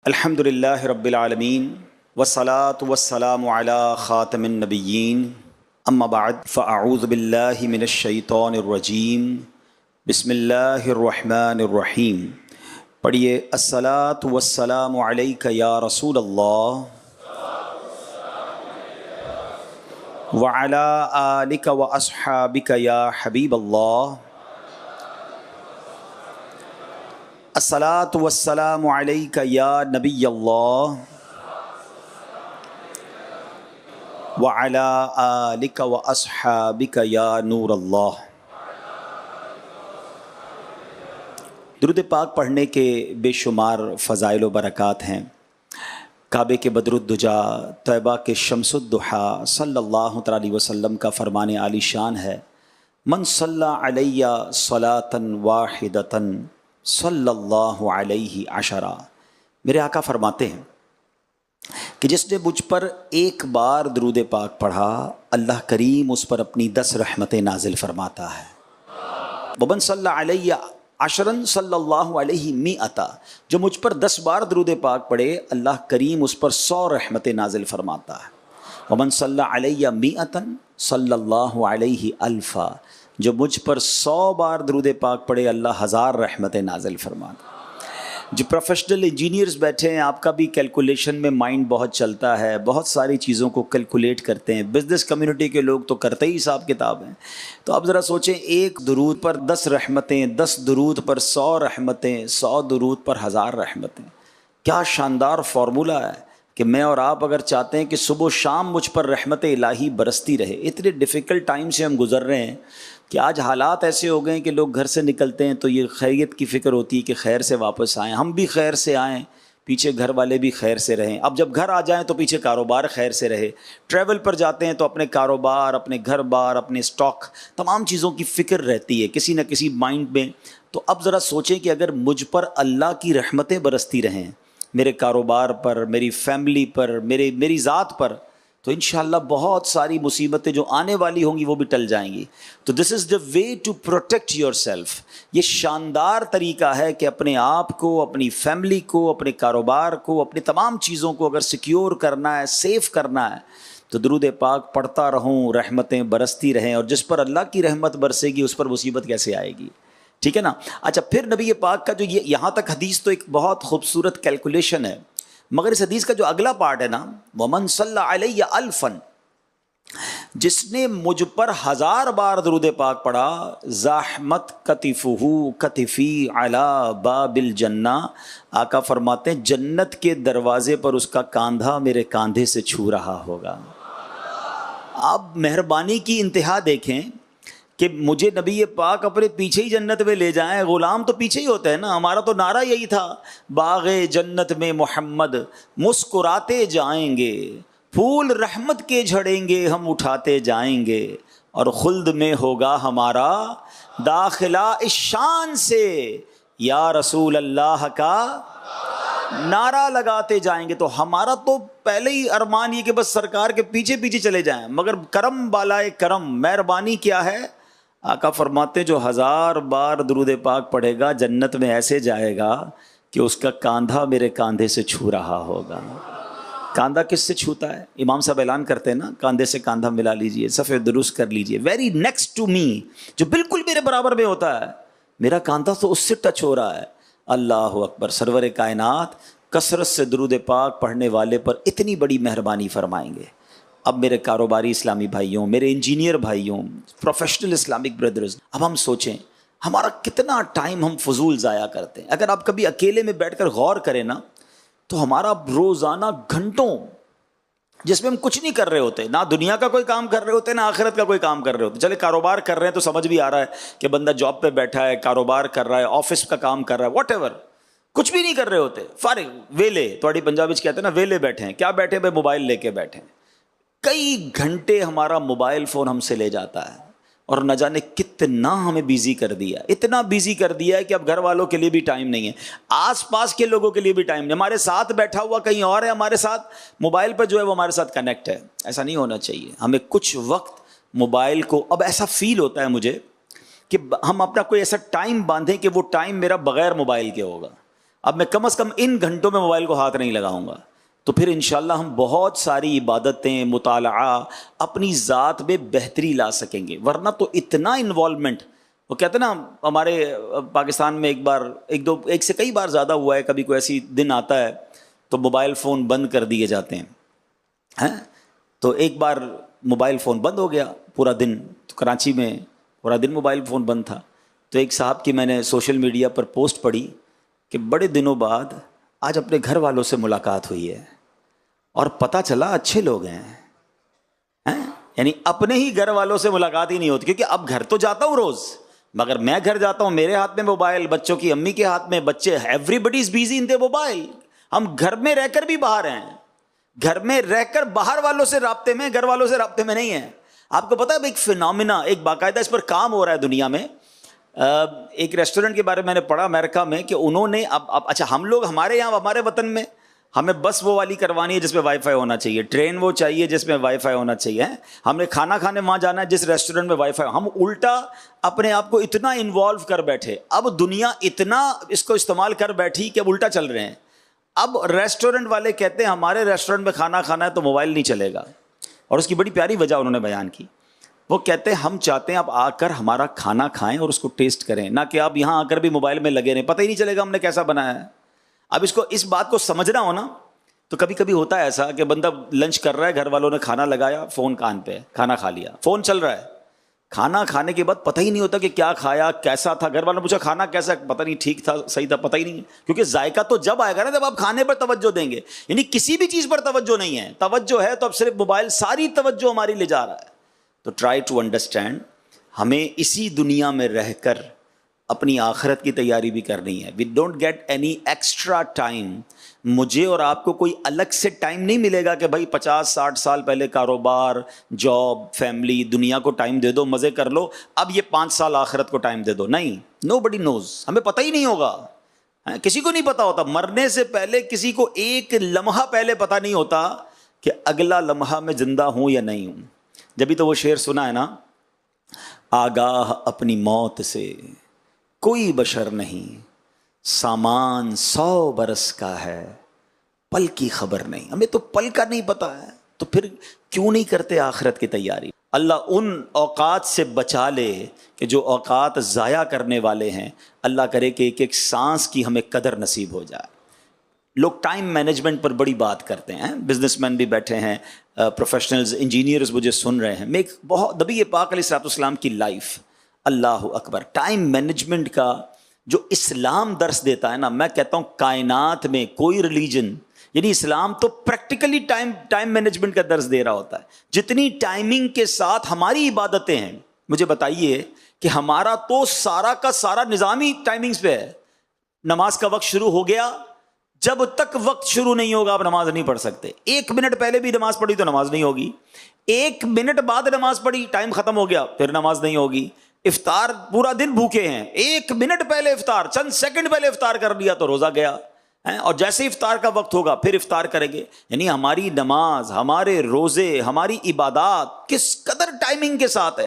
الحمدللہ رب العالمین والصلاة والسلام علی خاتم النبیین اما بعد فاعوذ باللہ من الشیطان الرجیم بسم اللہ الرحمن الرحیم. پڑھیے الصلاة والسلام علیک یا رسول اللہ وعلی آلک واصحابک یا حبیب اللہ. الصلاۃ والسلام علیک یا نبی اللہ وعلی آلک واصحابک یا نور اللہ. درود پاک پڑھنے کے بے شمار فضائل و برکات ہیں. کعبے کے بدر الدجا، طیبہ کے شمس الضحیٰ صلی اللہ تعالی علیہ وسلم کا فرمان عالی شان ہے، من صلی علیہ صلاۃ واحدۃ صلی اللہ علیہ عشرہ. میرے آقا فرماتے ہیں کہ جس نے مجھ پر ایک بار درود پاک پڑھا، اللہ کریم اس پر اپنی 10 رحمتیں نازل فرماتا ہے. ومن صلی علیہ عشرن صلی اللہ علیہ مئۃ، جو مجھ پر 10 بار درود پاک پڑھے، اللہ کریم اس پر 100 رحمتیں نازل فرماتا ہے. ومن صلی علیہ مئۃ صلی اللہ علیہ الفا، جو مجھ پر 100 بار درود پاک پڑھے، اللہ 1000 رحمتیں نازل فرماتا. جو پروفیشنل انجینئرز بیٹھے ہیں، آپ کا بھی کیلکولیشن میں مائنڈ بہت چلتا ہے، بہت ساری چیزوں کو کیلکولیٹ کرتے ہیں. بزنس کمیونٹی کے لوگ تو کرتے ہی حساب کتاب ہیں. تو اب ذرا سوچیں، ایک درود پر 10 رحمتیں، 10 درود پر 100 رحمتیں، 100 درود پر 1000 رحمتیں. کیا شاندار فارمولہ ہے کہ میں اور آپ اگر چاہتے ہیں کہ صبح و شام مجھ پر رحمت الہی برستی رہے. اتنے ڈیفیکلٹ ٹائم سے ہم گزر رہے ہیں کہ آج حالات ایسے ہو گئے ہیں کہ لوگ گھر سے نکلتے ہیں تو یہ خیریت کی فکر ہوتی ہے کہ خیر سے واپس آئیں، ہم بھی خیر سے آئیں، پیچھے گھر والے بھی خیر سے رہیں. اب جب گھر آ جائیں تو پیچھے کاروبار خیر سے رہے. ٹریول پر جاتے ہیں تو اپنے کاروبار، اپنے گھر بار، اپنے سٹاک، تمام چیزوں کی فکر رہتی ہے کسی نہ کسی مائنڈ میں. تو اب ذرا سوچیں کہ اگر مجھ پر اللہ کی رحمتیں برستی رہیں، میرے کاروبار پر، میری فیملی پر، میری ذات پر، تو انشاءاللہ بہت ساری مصیبتیں جو آنے والی ہوں گی وہ بھی ٹل جائیں گی. تو this is the way to protect yourself. یہ شاندار طریقہ ہے کہ اپنے آپ کو، اپنی فیملی کو، اپنے کاروبار کو، اپنی تمام چیزوں کو اگر سیکیور کرنا ہے، سیف کرنا ہے، تو درود پاک پڑھتا رہوں، رحمتیں برستی رہیں. اور جس پر اللہ کی رحمت برسے گی اس پر مصیبت کیسے آئے گی؟ ٹھیک ہے نا. اچھا، پھر نبی پاک کا جو یہاں تک حدیث تو ایک بہت خوبصورت کیلکولیشن ہے، مگر اس حدیث کا جو اگلا پارٹ ہے نا، ومن صلی علیہ الفا، جس نے مجھ پر 1000 بار درود پاک پڑھا، زحمت کتفہ کتفی علی باب الجنہ، آقا فرماتے ہیں جنت کے دروازے پر اس کا کاندھا میرے کاندھے سے چھو رہا ہوگا. آپ مہربانی کی انتہا دیکھیں کہ مجھے نبی پاک اپنے پیچھے ہی جنت میں لے جائیں. غلام تو پیچھے ہی ہوتے ہیں نا. ہمارا تو نعرہ یہی تھا، باغ جنت میں محمد مسکراتے جائیں گے، پھول رحمت کے جھڑیں گے، ہم اٹھاتے جائیں گے، اور خلد میں ہوگا ہمارا داخلہ اس شان سے، یا رسول اللہ کا نعرہ لگاتے جائیں گے. تو ہمارا تو پہلے ہی ارمان یہ کہ بس سرکار کے پیچھے پیچھے چلے جائیں. مگر کرم بالائے کرم، مہربانی کیا ہے؟ آقا فرماتے جو 1000 بار درود پاک پڑھے گا جنت میں ایسے جائے گا کہ اس کا کاندھا میرے کاندھے سے چھو رہا ہوگا. کاندھا کس سے چھوتا ہے؟ امام صاحب اعلان کرتے ہیں نا، کاندھے سے کاندھا ملا لیجئے، صفحے درست کر لیجئے. ویری نیکسٹ ٹو می، جو بالکل میرے برابر میں ہوتا ہے، میرا کاندھا تو اس سے ٹچ ہو رہا ہے. اللہ اکبر. سرور کائنات کثرت سے درود پاک پڑھنے والے پر اتنی بڑی مہربانی فرمائیں گے. اب میرے کاروباری اسلامی بھائیوں، میرے انجینئر بھائیوں، پروفیشنل اسلامک بردرز، اب ہم سوچیں ہمارا کتنا ٹائم ہم فضول ضائع کرتے ہیں. اگر آپ کبھی اکیلے میں بیٹھ کر غور کریں نا، تو ہمارا روزانہ گھنٹوں جس میں ہم کچھ نہیں کر رہے ہوتے، نہ دنیا کا کوئی کام کر رہے ہوتے، نہ آخرت کا کوئی کام کر رہے ہوتے. چلے کاروبار کر رہے ہیں تو سمجھ بھی آ رہا ہے کہ بندہ جاب پہ بیٹھا ہے، کاروبار کر رہا ہے، آفس کا کام کر رہا ہے، واٹ ایور. کچھ بھی نہیں کر رہے ہوتے، فارغ ویلے، تھوڑی پنجابی کہتے ہیں نا ویلے بیٹھے ہیں. کیا بیٹھے بھائی؟ موبائل لے کے بیٹھے ہیں. کئی گھنٹے ہمارا موبائل فون ہم سے لے جاتا ہے، اور نہ جانے کتنا ہمیں بیزی کر دیا، اتنا بیزی کر دیا ہے کہ اب گھر والوں کے لیے بھی ٹائم نہیں ہے، آس پاس کے لوگوں کے لیے بھی ٹائم نہیں. ہمارے ساتھ بیٹھا ہوا کہیں اور ہے، ہمارے ساتھ موبائل پہ جو ہے وہ ہمارے ساتھ کنیکٹ ہے. ایسا نہیں ہونا چاہیے. ہمیں کچھ وقت موبائل کو، اب ایسا فیل ہوتا ہے مجھے کہ ہم اپنا کوئی ایسا ٹائم باندھیں کہ وہ ٹائم میرا بغیر موبائل کے ہوگا. اب میں کم از کم ان گھنٹوں میں موبائل کو ہاتھ نہیں لگاؤں گا، تو پھر انشاءاللہ ہم بہت ساری عبادتیں، مطالعہ، اپنی ذات میں بہتری لا سکیں گے. ورنہ تو اتنا انوالومنٹ، وہ کہتے ہیں نا ہمارے پاکستان میں ایک سے کئی بار زیادہ ہوا ہے، کبھی کوئی ایسی دن آتا ہے تو موبائل فون بند کر دیے جاتے ہیں. تو ایک بار موبائل فون بند ہو گیا پورا دن، تو کراچی میں پورا دن موبائل فون بند تھا. تو ایک صاحب کی میں نے سوشل میڈیا پر پوسٹ پڑھی کہ بڑے دنوں بعد آج اپنے گھر والوں سے ملاقات ہوئی ہے اور پتہ چلا اچھے لوگ ہیں. یعنی اپنے ہی گھر والوں سے ملاقات ہی نہیں ہوتی، کیونکہ اب گھر تو جاتا ہوں روز، مگر میں گھر جاتا ہوں میرے ہاتھ میں موبائل، بچوں کی امی کے ہاتھ میں، بچے ایوری بڈی از بیزی ان دی موبائل. ہم گھر میں رہ کر بھی باہر ہیں، گھر میں رہ کر باہر والوں سے رابطے میں، گھر والوں سے رابطے میں نہیں ہیں. آپ کو پتا ہے ایک فینومینا، ایک باقاعدہ اس پر کام ہو رہا ہے دنیا میں. ایک ریسٹورنٹ کے بارے میں نے پڑھا امریکہ میں کہ انہوں نے اب اچھا ہم لوگ ہمارے یہاں ہمارے وطن میں ہمیں بس وہ والی کروانی ہے جس میں وائی فائی ہونا چاہیے، ٹرین وہ چاہیے جس میں وائی فائی ہونا چاہیے، ہم نے کھانا کھانے وہاں جانا ہے جس ریسٹورنٹ میں وائی فائی. ہم الٹا اپنے آپ کو اتنا انوالو کر بیٹھے، اب دنیا اتنا اس کو استعمال کر بیٹھی کہ اب الٹا چل رہے ہیں. اب ریسٹورنٹ والے کہتے ہیں ہمارے ریسٹورنٹ میں کھانا کھانا ہے تو موبائل نہیں چلے گا، اور اس کی بڑی پیاری وجہ انہوں نے بیان کی. وہ کہتے ہیں ہم چاہتے ہیں آپ آ کر ہمارا کھانا کھائیں اور اس کو ٹیسٹ کریں، نہ کہ آپ یہاں آ کر بھی موبائل میں لگے رہیں، پتہ ہی نہیں چلے گا ہم نے کیسا بنایا ہے. اب اس بات کو سمجھنا ہو نا، تو کبھی کبھی ہوتا ہے ایسا کہ بندہ لنچ کر رہا ہے، گھر والوں نے کھانا لگایا، فون کان پہ، کھانا کھا لیا، فون چل رہا ہے. کھانا کھانے کے بعد پتہ ہی نہیں ہوتا کہ کیا کھایا، کیسا تھا. گھر والوں نے پوچھا کھانا کیسا، پتہ نہیں، ٹھیک تھا، صحیح تھا، پتہ ہی نہیں، کیونکہ ذائقہ تو جب آئے گا نا جب آپ کھانے پر توجہ دیں گے. یعنی کسی بھی چیز پر توجہ نہیں ہے، توجہ ہے تو اب صرف موبائل ساری توجہ ہماری لے جا رہا ہے. تو ٹرائی ٹو انڈرسٹینڈ، ہمیں اسی دنیا میں رہ کر اپنی آخرت کی تیاری بھی کرنی ہے. We don't get any extra time. مجھے اور آپ کو کوئی الگ سے ٹائم نہیں ملے گا کہ بھائی 50-60 سال پہلے کاروبار، جاب، فیملی، دنیا کو ٹائم دے دو، مزے کر لو، اب یہ 5 سال آخرت کو ٹائم دے دو. نہیں، نو بڈی نوز، ہمیں پتہ ہی نہیں ہوگا، کسی کو نہیں پتا ہوتا. مرنے سے پہلے کسی کو ایک لمحہ پہلے پتہ نہیں ہوتا کہ اگلا لمحہ میں زندہ ہوں یا نہیں ہوں. جبھی تو وہ شعر سنا ہے نا، آگاہ اپنی موت سے کوئی بشر نہیں، سامان 100 برس کا ہے، پل کی خبر نہیں. ہمیں تو پل کا نہیں پتا ہے، تو پھر کیوں نہیں کرتے آخرت کی تیاری. اللہ ان اوقات سے بچا لے کہ جو اوقات ضائع کرنے والے ہیں. اللہ کرے کہ ایک ایک سانس کی ہمیں قدر نصیب ہو جائے. لوگ ٹائم مینجمنٹ پر بڑی بات کرتے ہیں، بزنس مین بھی بیٹھے ہیں، پروفیشنلز، انجینئرز مجھے سن رہے ہیں. میں ایک بہت نبی پاک علیہ الصلوۃ والسلام کی لائف، اللہ اکبر، ٹائم مینجمنٹ کا جو اسلام درس دیتا ہے نا، میں کہتا ہوں کائنات میں کوئی ریلیجن، یعنی اسلام تو پریکٹیکلی ٹائم مینجمنٹ کا درس دے رہا ہوتا ہے. جتنی ٹائمنگ کے ساتھ ہماری عبادتیں ہیں، مجھے بتائیے کہ ہمارا تو سارا کا سارا نظام ہی ٹائمنگز پہ ہے. نماز کا وقت شروع ہو گیا، جب تک وقت شروع نہیں ہوگا آپ نماز نہیں پڑھ سکتے. 1 منٹ پہلے بھی نماز پڑھی تو نماز نہیں ہوگی، 1 منٹ بعد نماز پڑھی، ٹائم ختم ہو گیا، پھر نماز نہیں ہوگی. افطار پورا دن بھوکے ہیں، 1 منٹ پہلے افطار، چند سیکنڈ پہلے افطار کر لیا تو روزہ گیا. اور جیسے ہی افطار کا وقت ہوگا پھر افطار کریں گے. یعنی ہماری نماز، ہمارے روزے، ہماری عبادات کس قدر ٹائمنگ کے ساتھ ہے.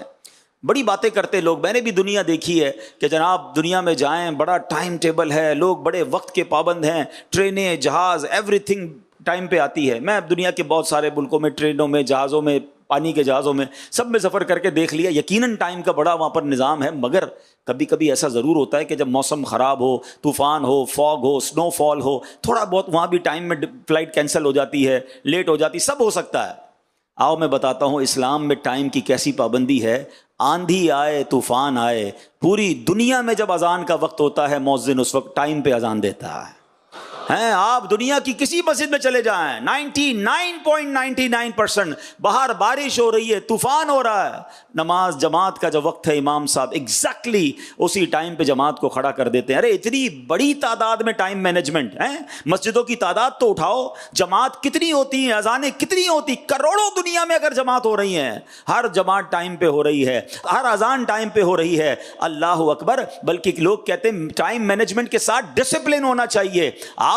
بڑی باتیں کرتے لوگ، میں نے بھی دنیا دیکھی ہے کہ جناب دنیا میں جائیں بڑا ٹائم ٹیبل ہے، لوگ بڑے وقت کے پابند ہیں، ٹرینیں، جہاز، ایوری تھنگ ٹائم پہ آتی ہے. میں دنیا کے بہت سارے ملکوں میں ٹرینوں میں، جہازوں میں، پانی کے جہازوں میں، سب میں سفر کر کے دیکھ لیا. یقیناً ٹائم کا بڑا وہاں پر نظام ہے، مگر کبھی کبھی ایسا ضرور ہوتا ہے کہ جب موسم خراب ہو، طوفان ہو، فاگ ہو، سنو فال ہو، تھوڑا بہت وہاں بھی ٹائم میں فلائٹ کینسل ہو جاتی ہے، لیٹ ہو جاتی، سب ہو سکتا ہے. آؤ میں بتاتا ہوں اسلام میں ٹائم کی کیسی پابندی ہے. آندھی آئے، طوفان آئے، پوری دنیا میں جب اذان کا وقت ہوتا ہے مؤذن اس وقت ٹائم پہ اذان دیتا ہے. آپ دنیا کی کسی مسجد میں چلے جائیں، 99.99% باہر بارش ہو رہی ہے، طوفان ہو رہا ہے، نماز جماعت کا جو وقت ہے امام صاحب ایگزیکٹلی اسی ٹائم پہ جماعت کو کھڑا کر دیتے ہیں. ارے اتنی بڑی تعداد میں ٹائم مینجمنٹ ہے. مسجدوں کی تعداد تو اٹھاؤ، جماعت کتنی ہوتی ہیں، اذانیں کتنی ہوتی، کروڑوں دنیا میں اگر جماعت ہو رہی ہیں، ہر جماعت ٹائم پہ ہو رہی ہے، ہر اذان ٹائم پہ ہو رہی ہے. اللہ اکبر. بلکہ لوگ کہتے ہیں ٹائم مینجمنٹ کے ساتھ ڈسپلن ہونا چاہیے.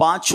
5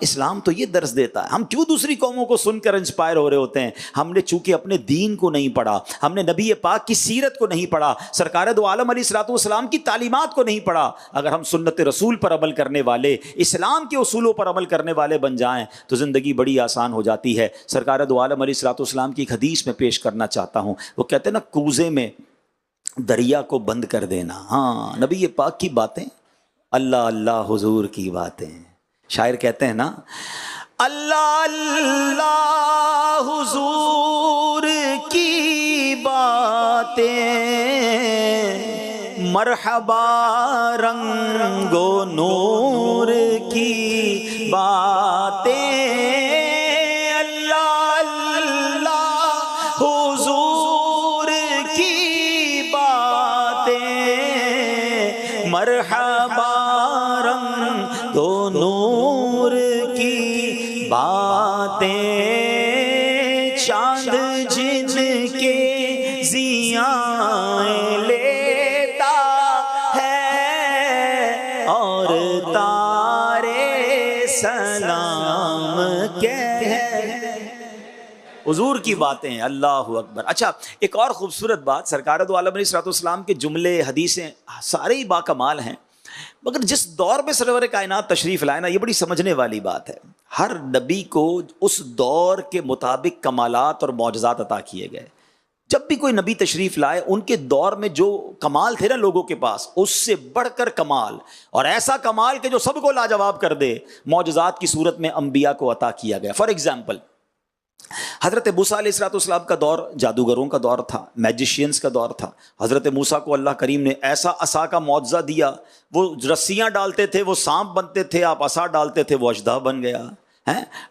اسلام تو یہ درس دیتا ہے. ہم کیوں دوسری قوموں کو سن کر انسپائر ہو رہے ہوتے ہیں؟ ہم نے چونکہ اپنے دین کو نہیں پڑھا، ہم نے نبی پاک کی سیرت کو نہیں پڑھا، سرکار دو عالم علیہ الصلوۃ والسلام کی تعلیمات کو نہیں پڑھا. اگر ہم سنت رسول پر عمل کرنے والے، اسلام کے اصولوں پر عمل کرنے والے بن جائیں تو زندگی بڑی آسان ہو جاتی ہے. سرکار دو عالم علیہ الصلوۃ والسلام کی ایک حدیث میں پیش کرنا چاہتا ہوں. وہ کہتے ہیں نا، کوزے میں دریا کو بند کر دینا. ہاں، نبی پاک کی باتیں، اللہ اللہ حضور کی باتیں. شاعر کہتے ہیں نا، اللہ اللہ حضور کی باتیں، مرحبا رنگ و نور کی باتیں، اللہ اللہ حضور کی باتیں، مرحبا رنگ و نور کی باتیں، چاند جن کے ضیاء لیتا ہے اور تارے سلام کہہ. حضور کی باتیں، اللہ اکبر. اچھا، ایک اور خوبصورت بات، سرکار دو عالم علیہ الصلوۃ والسلام کے جملے، حدیثیں سارے ہی با کمال ہیں، مگر جس دور میں سرور کائنات تشریف لائے نا، یہ بڑی سمجھنے والی بات ہے. ہر نبی کو اس دور کے مطابق کمالات اور معجزات عطا کیے گئے. جب بھی کوئی نبی تشریف لائے، ان کے دور میں جو کمال تھے نا لوگوں کے پاس، اس سے بڑھ کر کمال، اور ایسا کمال کہ جو سب کو لاجواب کر دے، معجزات کی صورت میں انبیاء کو عطا کیا گیا. فار ایگزامپل، حضرت موسیٰ علیہ السلام کا دور جادوگروں کا دور تھا، میجیشینز کا دور تھا. حضرت موسیٰ کو اللہ کریم نے ایسا عصا کا معجزہ دیا، وہ رسیاں ڈالتے تھے وہ سانپ بنتے تھے، آپ عصا ڈالتے تھے وہ اژدہا بن گیا.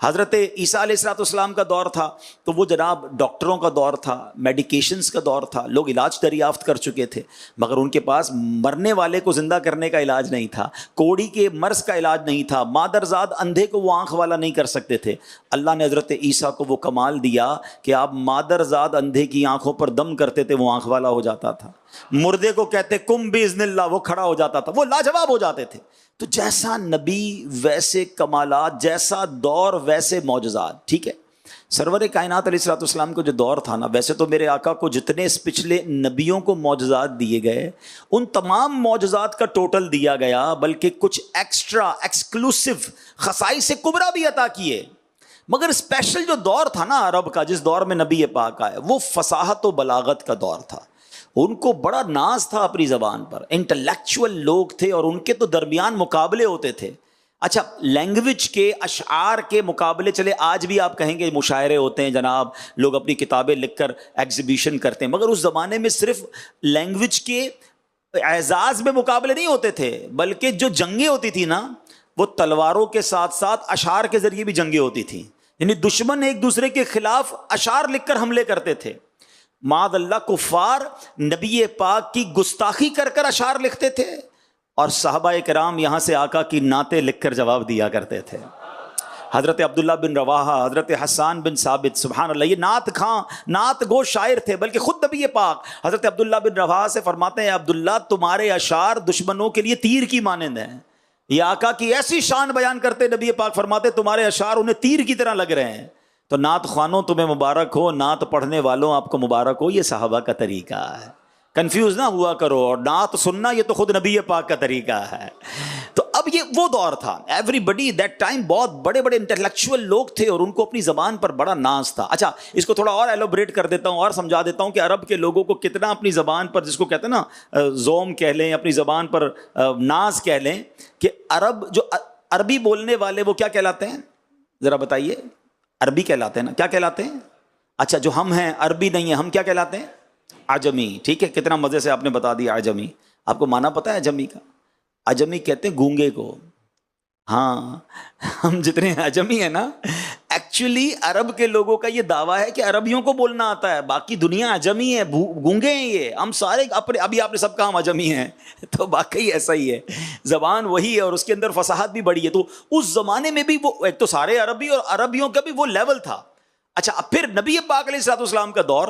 حضرت عیسیٰ علیہ السلام کا دور تھا تو وہ جناب ڈاکٹروں کا دور تھا، میڈیکیشنز کا دور تھا، لوگ علاج دریافت کر چکے تھے، مگر ان کے پاس مرنے والے کو زندہ کرنے کا علاج نہیں تھا، کوڑی کے مرض کا علاج نہیں تھا، مادرزاد اندھے کو وہ آنکھ والا نہیں کر سکتے تھے. اللہ نے حضرت عیسیٰ کو وہ کمال دیا کہ آپ مادرزاد اندھے کی آنکھوں پر دم کرتے تھے، وہ آنکھ والا ہو جاتا تھا. مردے کو کہتے کم باذن اللہ، وہ کھڑا ہو جاتا تھا، وہ لاجواب ہو جاتے تھے. تو جیسا نبی ویسے کمالات، جیسا دور ویسے معجزات. ٹھیک ہے، سرور کائنات علیہ الصلوۃ والسلام کو جو دور تھا نا، ویسے تو میرے آقا کو جتنے اس پچھلے نبیوں کو معجزات دیے گئے، ان تمام معجزات کا ٹوٹل دیا گیا، بلکہ کچھ ایکسٹرا ایکسکلوسیو خصائص کبریٰ بھی عطا کیے. مگر اسپیشل جو دور تھا نا عرب کا، جس دور میں نبی پاک آئے، وہ فصاحت و بلاغت کا دور تھا. ان کو بڑا ناز تھا اپنی زبان پر، انٹلیکچوئل لوگ تھے اور ان کے تو درمیان مقابلے ہوتے تھے. اچھا، لینگویج کے، اشعار کے مقابلے، چلے آج بھی آپ کہیں گے مشاعرے ہوتے ہیں جناب، لوگ اپنی کتابیں لکھ کر ایگزیبیشن کرتے ہیں، مگر اس زمانے میں صرف لینگویج کے اعزاز میں مقابلے نہیں ہوتے تھے، بلکہ جو جنگیں ہوتی تھی نا، وہ تلواروں کے ساتھ ساتھ اشعار کے ذریعے بھی جنگیں ہوتی تھیں. یعنی دشمن ایک دوسرے کے خلاف اشعار لکھ کر حملے کرتے تھے. معاذ اللہ، کفار نبی پاک کی گستاخی کر کر اشعار لکھتے تھے، اور صحابہ کرام یہاں سے آقا کی نعتیں لکھ کر جواب دیا کرتے تھے. حضرت عبداللہ بن رواحہ، حضرت حسان بن ثابت، سبحان اللہ، یہ نعت خواں، نعت گو شاعر تھے. بلکہ خود نبی پاک حضرت عبداللہ بن رواحہ سے فرماتے ہیں، عبداللہ تمہارے اشعار دشمنوں کے لیے تیر کی مانند ہیں. یہ آقا کی ایسی شان بیان کرتے نبی پاک فرماتے تمہارے اشعار انہیں تیر کی طرح لگ رہے ہیں. تو نعت خوانوں تمہیں مبارک ہو، نعت پڑھنے والوں آپ کو مبارک ہو. یہ صحابہ کا طریقہ ہے، کنفیوز نہ ہوا کرو. اور نعت سننا یہ تو خود نبی پاک کا طریقہ ہے. تو اب یہ وہ دور تھا، ایوری بڈی دیٹ ٹائم بہت بڑے بڑے انٹلیکچوئل لوگ تھے اور ان کو اپنی زبان پر بڑا ناز تھا. اچھا، اس کو تھوڑا اور ایلوبریٹ کر دیتا ہوں اور سمجھا دیتا ہوں کہ عرب کے لوگوں کو کتنا اپنی زبان پر، جس کو کہتے ہیں نا زوم کہہ لیں، اپنی زبان پر ناز کہہ لیں، کہ عرب جو عربی بولنے والے وہ کیا کہلاتے ہیں؟ ذرا بتائیے. عربی کہلاتے ہیں نا، کیا کہلاتے ہیں؟ اچھا، جو ہم ہیں عربی نہیں ہیں، ہم کیا کہلاتے ہیں؟ عجمی. ٹھیک ہے، کتنا مزے سے آپ نے بتا دیا عجمی. آپ کو معنی پتہ ہے عجمی کا؟ عجمی کہتے ہیں گونگے کو. ہاں، ہم جتنے عجمی ہیں نا، ایکچولی عرب کے لوگوں کا یہ دعویٰ ہے کہ عربیوں کو بولنا آتا ہے، باقی دنیا عجمی ہے، گونگے ہیں. یہ ہم سارے اپنے، ابھی آپ نے سب کہا ہم عجمی ہیں، تو واقعی ایسا ہی ہے. زبان وہی ہے اور اس کے اندر فصاحت بھی بڑی ہے. تو اس زمانے میں بھی وہ ایک تو سارے عربی اور عربیوں کا بھی وہ لیول تھا. اچھا، اب پھر نبی پاک علیہ الصلوۃ والسلام کا دور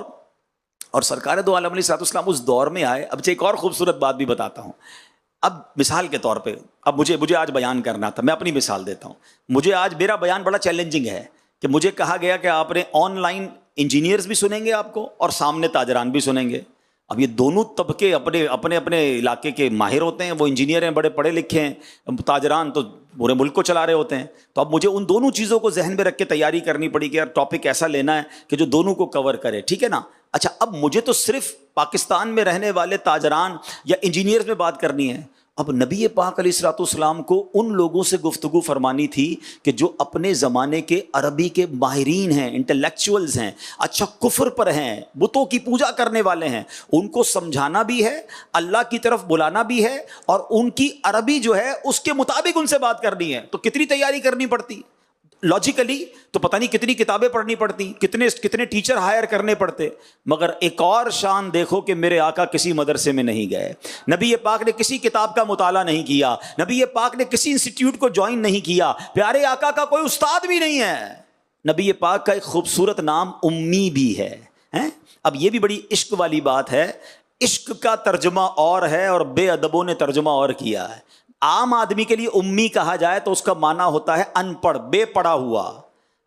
اور سرکار دو عالم علیہ الصلوۃ والسلام اس دور میں آئے. اب ایک اور خوبصورت بات بھی بتاتا ہوں. اب مثال کے طور پہ اب مجھے آج بیان کرنا تھا، میں اپنی مثال دیتا ہوں. مجھے آج میرا بیان بڑا چیلنجنگ ہے کہ مجھے کہا گیا کہ آپ نے آن لائن انجینئرز بھی سنیں گے آپ کو اور سامنے تاجران بھی سنیں گے. اب یہ دونوں طبقے اپنے علاقے کے ماہر ہوتے ہیں، وہ انجینئر ہیں، بڑے پڑھے لکھے ہیں، تاجران تو پورے ملک کو چلا رہے ہوتے ہیں. تو اب مجھے ان دونوں چیزوں کو ذہن میں رکھ کے تیاری کرنی پڑی کہ یار ٹاپک ایسا لینا ہے کہ جو دونوں کو کور کرے، ٹھیک ہے نا. اچھا، اب مجھے تو صرف پاکستان میں رہنے والے تاجران یا انجینئرز میں بات کرنی ہے. اب نبی پاک علیہ الصلوۃ والسلام کو ان لوگوں سے گفتگو فرمانی تھی کہ جو اپنے زمانے کے عربی کے ماہرین ہیں، انٹلیکچوئلز ہیں، اچھا کفر پر ہیں، بتوں کی پوجا کرنے والے ہیں. ان کو سمجھانا بھی ہے، اللہ کی طرف بلانا بھی ہے، اور ان کی عربی جو ہے اس کے مطابق ان سے بات کرنی ہے. تو کتنی تیاری کرنی پڑتی لاجیکلی، تو پتہ نہیں کتنی کتابیں پڑھنی پڑتی، کتنے ٹیچر ہائر کرنے پڑتے. مگر ایک اور شان دیکھو کہ میرے آقا کسی مدرسے میں نہیں گئے، نبی پاک نے کسی کتاب کا مطالعہ نہیں کیا، نبی پاک نے کسی انسٹیٹیوٹ کو جوائن نہیں کیا، پیارے آقا کا کوئی استاد بھی نہیں ہے. نبی پاک کا ایک خوبصورت نام امی بھی ہے. اب یہ بھی بڑی عشق والی بات ہے. عشق کا ترجمہ اور ہے اور بے ادبوں نے ترجمہ اور کیا ہے. عام آدمی کے لیے امی کہا جائے تو اس کا معنی ہوتا ہے ان پڑھ، بے پڑھا ہوا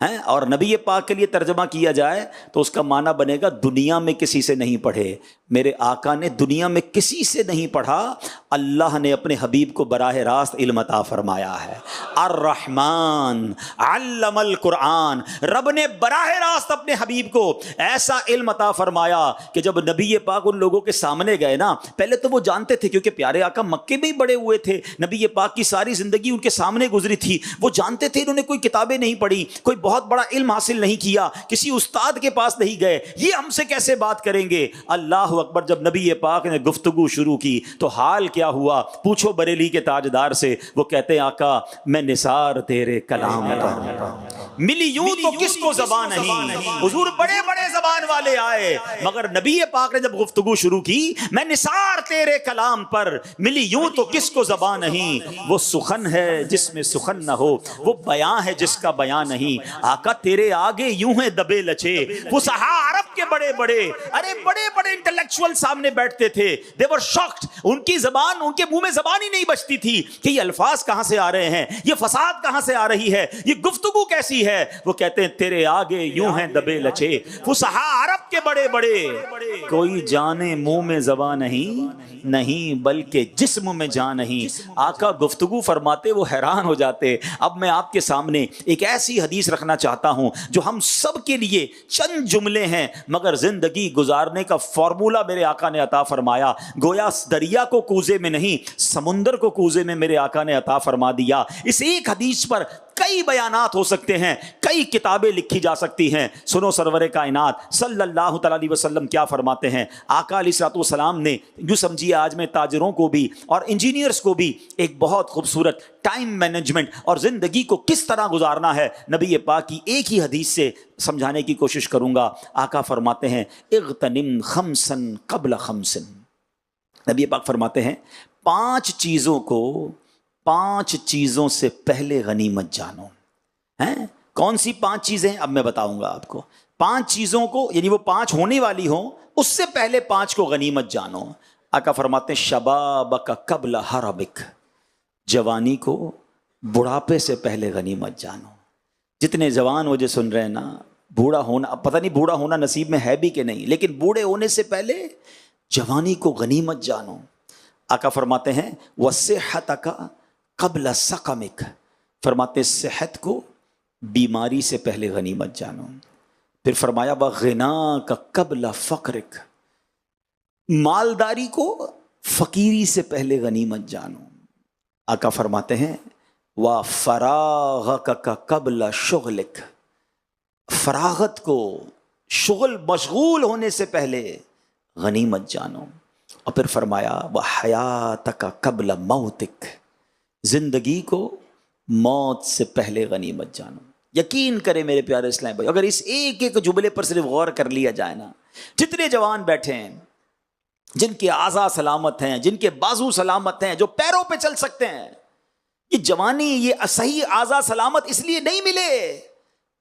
ہے، اور نبی پاک کے لیے ترجمہ کیا جائے تو اس کا معنی بنے گا دنیا میں کسی سے نہیں پڑھے. میرے آقا نے دنیا میں کسی سے نہیں پڑھا، اللہ نے اپنے حبیب کو براہ راست علم عطا فرمایا ہے. الرحمن علم القرآن، رب نے براہ راست اپنے حبیب کو ایسا علم عطا فرمایا کہ جب نبی پاک ان لوگوں کے سامنے گئے نا، پہلے تو وہ جانتے تھے کیونکہ پیارے آقا مکے میں ہی بڑے ہوئے تھے، نبی پاک کی ساری زندگی ان کے سامنے گزری تھی، وہ جانتے تھے انہوں نے کوئی کتابیں نہیں پڑھی، کوئی بہت بڑا علم حاصل نہیں کیا، کسی استاد کے پاس نہیں گئے، یہ ہم سے کیسے بات کریں گے. اللہ اکبر، جب نبی پاک نے گفتگو شروع کی تو حال کیا ہوا پوچھو بریلی کے تاجدار سے. وہ کہتے ہیں آقا میں نثار تیرے کلام پر، ملی یوں تو کس کو زبان نہیں. حضور بڑے بڑے زبان والے آئے، مگر نبی پاک نے جب گفتگو شروع کی میں نثار تیرے کلام پر، ملی یوں تو کس کو زبان نہیں. وہ سخن ہے جس میں سخن نہ ہو، وہ بیاں ہے جس کا بیاں نہیں. آقا تیرے آگے یوں ہیں دبے لچے. فصحاء عرب کے بڑے بڑے انٹلیکچوئل سامنے بیٹھتے تھے، they were shocked. ان کی زبان، ان کے منہ میں زبان ہی نہیں بچتی تھی کہ یہ الفاظ کہاں سے آ رہے ہیں، یہ فساد کہاں سے آ رہی ہے، یہ گفتگو کیسی ہے. وہ کہتے ہیں تیرے آگے یوں ہیں دبے لچے. فصحاء عرب کے بڑے بڑے، کوئی جانے منہ میں زبان نہیں بلکہ جسم میں جان نہیں. آقا گفتگو فرماتے وہ حیران ہو جاتے. اب میں آپ کے سامنے ایک ایسی حدیث رکھنا چاہتا ہوں جو ہم سب کے لیے چند جملے ہیں مگر زندگی گزارنے کا فارمولہ میرے آقا نے عطا فرمایا. گویا دریا کو کوزے میں نہیں، سمندر کو کوزے میں میرے آقا نے عطا فرما دیا. اس ایک حدیث پر کئی بیانات ہو سکتے ہیں، کئی کتابیں لکھی جا سکتی ہیں. سنو سرور کائنات صلی اللہ تعالی علیہ وسلم کیا فرماتے ہیں. آقا علیہ الصلوۃ والسلام نے یوں سمجھیے آج میں تاجروں کو بھی اور انجینئرز کو بھی ایک بہت خوبصورت ٹائم مینجمنٹ اور زندگی کو کس طرح گزارنا ہے نبی پاک کی ایک ہی حدیث سے سمجھانے کی کوشش کروں گا. آقا فرماتے ہیں اغتنم خمسن قبل خمسن. نبی پاک فرماتے ہیں 5 چیزوں کو 5 چیزوں سے پہلے غنیمت جانو. ہیں کون سی 5 چیزیں؟ اب میں بتاؤں گا آپ کو. 5 چیزوں کو، یعنی وہ 5 ہونے والی ہوں، اس سے پہلے 5 کو غنیمت جانو. آقا فرماتے ہیں شبابک قبل حرمک، جوانی کو بڑھاپے سے پہلے غنیمت جانو. جتنے جوان مجھے سن رہے ہیں نا، بوڑھا ہونا، پتہ نہیں بوڑھا ہونا نصیب میں ہے بھی کہ نہیں، لیکن بوڑھے ہونے سے پہلے جوانی کو غنیمت جانو. آقا فرماتے ہیں وصحتک قبل سقمک، فرماتے صحت کو بیماری سے پہلے غنیمت جانو. پھر فرمایا وغناک قبل فقرک، مالداری کو فقیری سے پہلے غنیمت جانو. آقا فرماتے ہیں وفراغک قبل شغلک، فراغت کو، شغل مشغول ہونے سے پہلے غنیمت جانو. اور پھر فرمایا وحیاتک قبل موتک، زندگی کو موت سے پہلے غنیمت جانو. یقین کرے میرے پیارے اسلام بھائی، اگر اس ایک ایک جملے پر صرف غور کر لیا جائے نا، جتنے جوان بیٹھے ہیں جن کے اعضاء سلامت ہیں، جن کے بازو سلامت ہیں، جو پیروں پہ چل سکتے ہیں، یہ جوانی، یہ صحیح اعضاء سلامت اس لیے نہیں ملے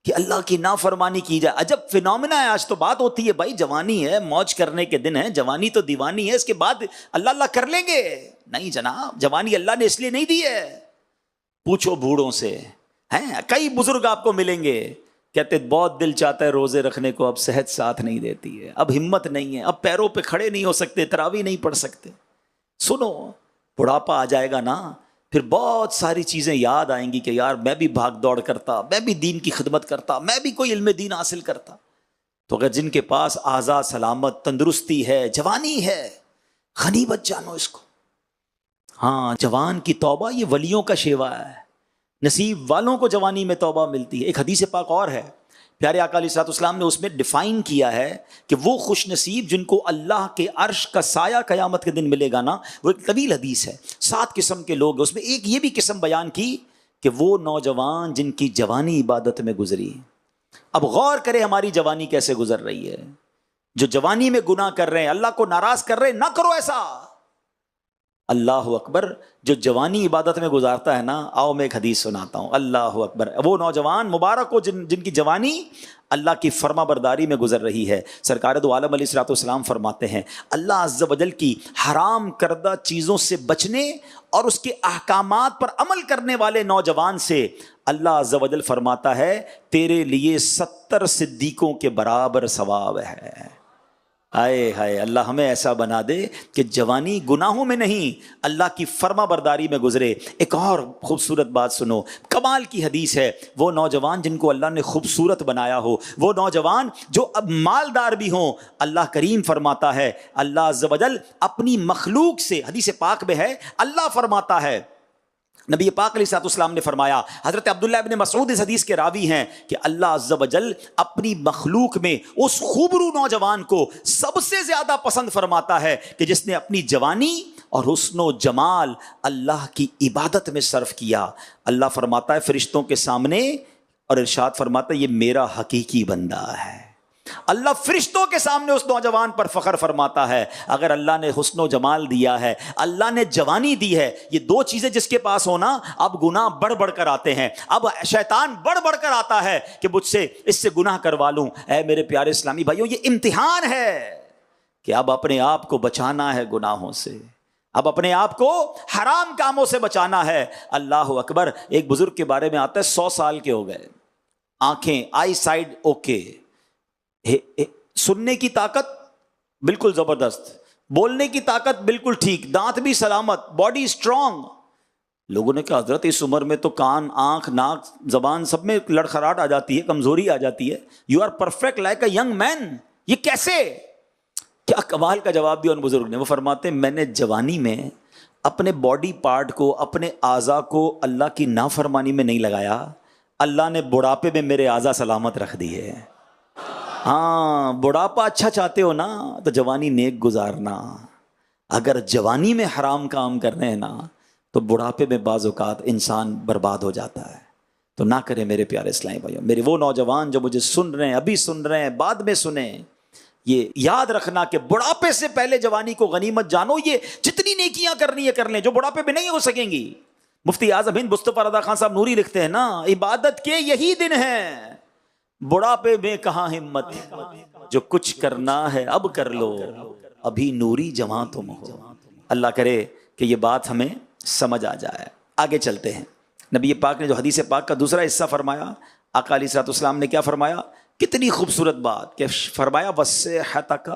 کہ اللہ کی نافرمانی کی جائے. عجب فینومینا ہے. آج تو بات ہوتی ہے بھائی جوانی ہے، موج کرنے کے دن ہے، جوانی تو دیوانی ہے، اس کے بعد اللہ اللہ کر لیں گے. نہیں جناب، جوانی اللہ نے اس لیے نہیں دی ہے. پوچھو بوڑھوں سے ہیں، کئی بزرگ آپ کو ملیں گے کہتے بہت دل چاہتا ہے روزے رکھنے کو، اب صحت ساتھ نہیں دیتی ہے، اب ہمت نہیں ہے، اب پیروں پہ کھڑے نہیں ہو سکتے، تراویح نہیں پڑھ سکتے. سنو، بڑھاپا آ جائے گا نا، پھر بہت ساری چیزیں یاد آئیں گی کہ یار میں بھی بھاگ دوڑ کرتا، میں بھی دین کی خدمت کرتا، میں بھی کوئی علم دین حاصل کرتا. تو اگر جن کے پاس آزاد سلامت تندرستی ہے، جوانی ہے، غنیمت جانو اس کو. ہاں، جوان کی توبہ یہ ولیوں کا شیوا ہے، نصیب والوں کو جوانی میں توبہ ملتی ہے. ایک حدیث پاک اور ہے، پیارے آقا علیہ السلام نے اس میں ڈیفائن کیا ہے کہ وہ خوش نصیب جن کو اللہ کے عرش کا سایہ قیامت کے دن ملے گا نا، وہ ایک طویل حدیث ہے، 7 قسم کے لوگ. اس میں ایک یہ بھی قسم بیان کی کہ وہ نوجوان جن کی جوانی عبادت میں گزری. اب غور کرے ہماری جوانی کیسے گزر رہی ہے. جو جوانی میں گناہ کر رہے ہیں، اللہ کو ناراض کر رہے ہیں، نہ کرو ایسا. اللہ اکبر. جو جوانی عبادت میں گزارتا ہے نا، آؤ میں ایک حدیث سناتا ہوں. اللہ اکبر. وہ نوجوان مبارک ہو جن کی جوانی اللہ کی فرما برداری میں گزر رہی ہے. سرکار دو عالم علیہ الصلوۃ والسلام فرماتے ہیں، اللہ عز و جل کی حرام کردہ چیزوں سے بچنے اور اس کے احکامات پر عمل کرنے والے نوجوان سے اللہ عز و جل فرماتا ہے تیرے لیے 70 صدیقوں کے برابر ثواب ہے. آئے ہائے، اللہ ہمیں ایسا بنا دے کہ جوانی گناہوں میں نہیں، اللہ کی فرما برداری میں گزرے. ایک اور خوبصورت بات سنو، کمال کی حدیث ہے. وہ نوجوان جن کو اللہ نے خوبصورت بنایا ہو، وہ نوجوان جو اب مالدار بھی ہوں، اللہ کریم فرماتا ہے، اللہ عز و جل اپنی مخلوق سے، حدیث پاک میں ہے، اللہ فرماتا ہے، نبی پاک علیہ الصلوۃ والسلام نے فرمایا، حضرت عبداللہ ابن مسعود اس حدیث کے راوی ہیں کہ اللہ عز و جل اپنی مخلوق میں اس خوبرو نوجوان کو سب سے زیادہ پسند فرماتا ہے کہ جس نے اپنی جوانی اور حسن و جمال اللہ کی عبادت میں صرف کیا. اللہ فرماتا ہے فرشتوں کے سامنے، اور ارشاد فرماتا ہے یہ میرا حقیقی بندہ ہے. اللہ فرشتوں کے سامنے اس نوجوان پر فخر فرماتا ہے. اگر اللہ نے حسن و جمال دیا ہے، اللہ نے جوانی دی ہے، یہ 2 چیزیں جس کے پاس ہونا، اب گناہ بڑھ بڑھ کر آتے ہیں، اب شیطان بڑھ بڑھ کر آتا ہے کہ مجھ سے اس سے گناہ کروا لوں. اے میرے پیارے اسلامی بھائیوں، یہ امتحان ہے کہ اب اپنے آپ کو بچانا ہے گناہوں سے، اب اپنے آپ کو حرام کاموں سے بچانا ہے. اللہ اکبر. ایک بزرگ کے بارے میں آتا ہے 100 سال کے ہو گئے، آنکھیں آئی سائڈ اوکے، سننے کی طاقت بالکل زبردست، بولنے کی طاقت بالکل ٹھیک، دانت بھی سلامت، باڈی اسٹرانگ. لوگوں نے کہا حضرت اس عمر میں تو کان، آنکھ، ناک، زبان سب میں لڑکھڑاہٹ آ جاتی ہے، کمزوری آ جاتی ہے. You are perfect like a young man. یہ کیسے؟ کیا کمال کا جواب دیا ان بزرگ نے. وہ فرماتے ہیں میں نے جوانی میں اپنے باڈی پارٹ کو، اپنے اعضاء کو اللہ کی نافرمانی میں نہیں لگایا، اللہ نے بڑھاپے میں میرے اعضاء سلامت رکھ دیے. ہاں، بڑھاپا اچھا چاہتے ہو نا تو جوانی نیک گزارنا. اگر جوانی میں حرام کام کرنے ہیں نا تو بڑھاپے میں بعض اوقات انسان برباد ہو جاتا ہے. تو نہ کرے میرے پیارے اسلامی بھائیوں. میرے وہ نوجوان جو مجھے سن رہے ہیں، ابھی سن رہے ہیں، بعد میں سنیں، یہ یاد رکھنا کہ بڑھاپے سے پہلے جوانی کو غنیمت جانو. یہ جتنی نیکیاں کرنی ہے کر لیں جو بڑھاپے میں نہیں ہو سکیں گی. مفتی اعظم ہند مصطفیٰ رضا خان صاحب نوری لکھتے ہیں نا، عبادت کے یہی دن ہیں، بڑھاپے میں کہاں ہمت، جو کچھ کرنا ہے اب کر لو، ابھی نوری جوان تم ہو. اللہ کرے کہ یہ بات ہمیں سمجھ آ جائے. آگے چلتے ہیں. نبی پاک نے جو حدیث پاک کا دوسرا حصہ فرمایا، آقا علیہ الصلوۃ والسلام نے کیا فرمایا؟ کتنی خوبصورت بات کہ فرمایا وَصِحَّتَكَ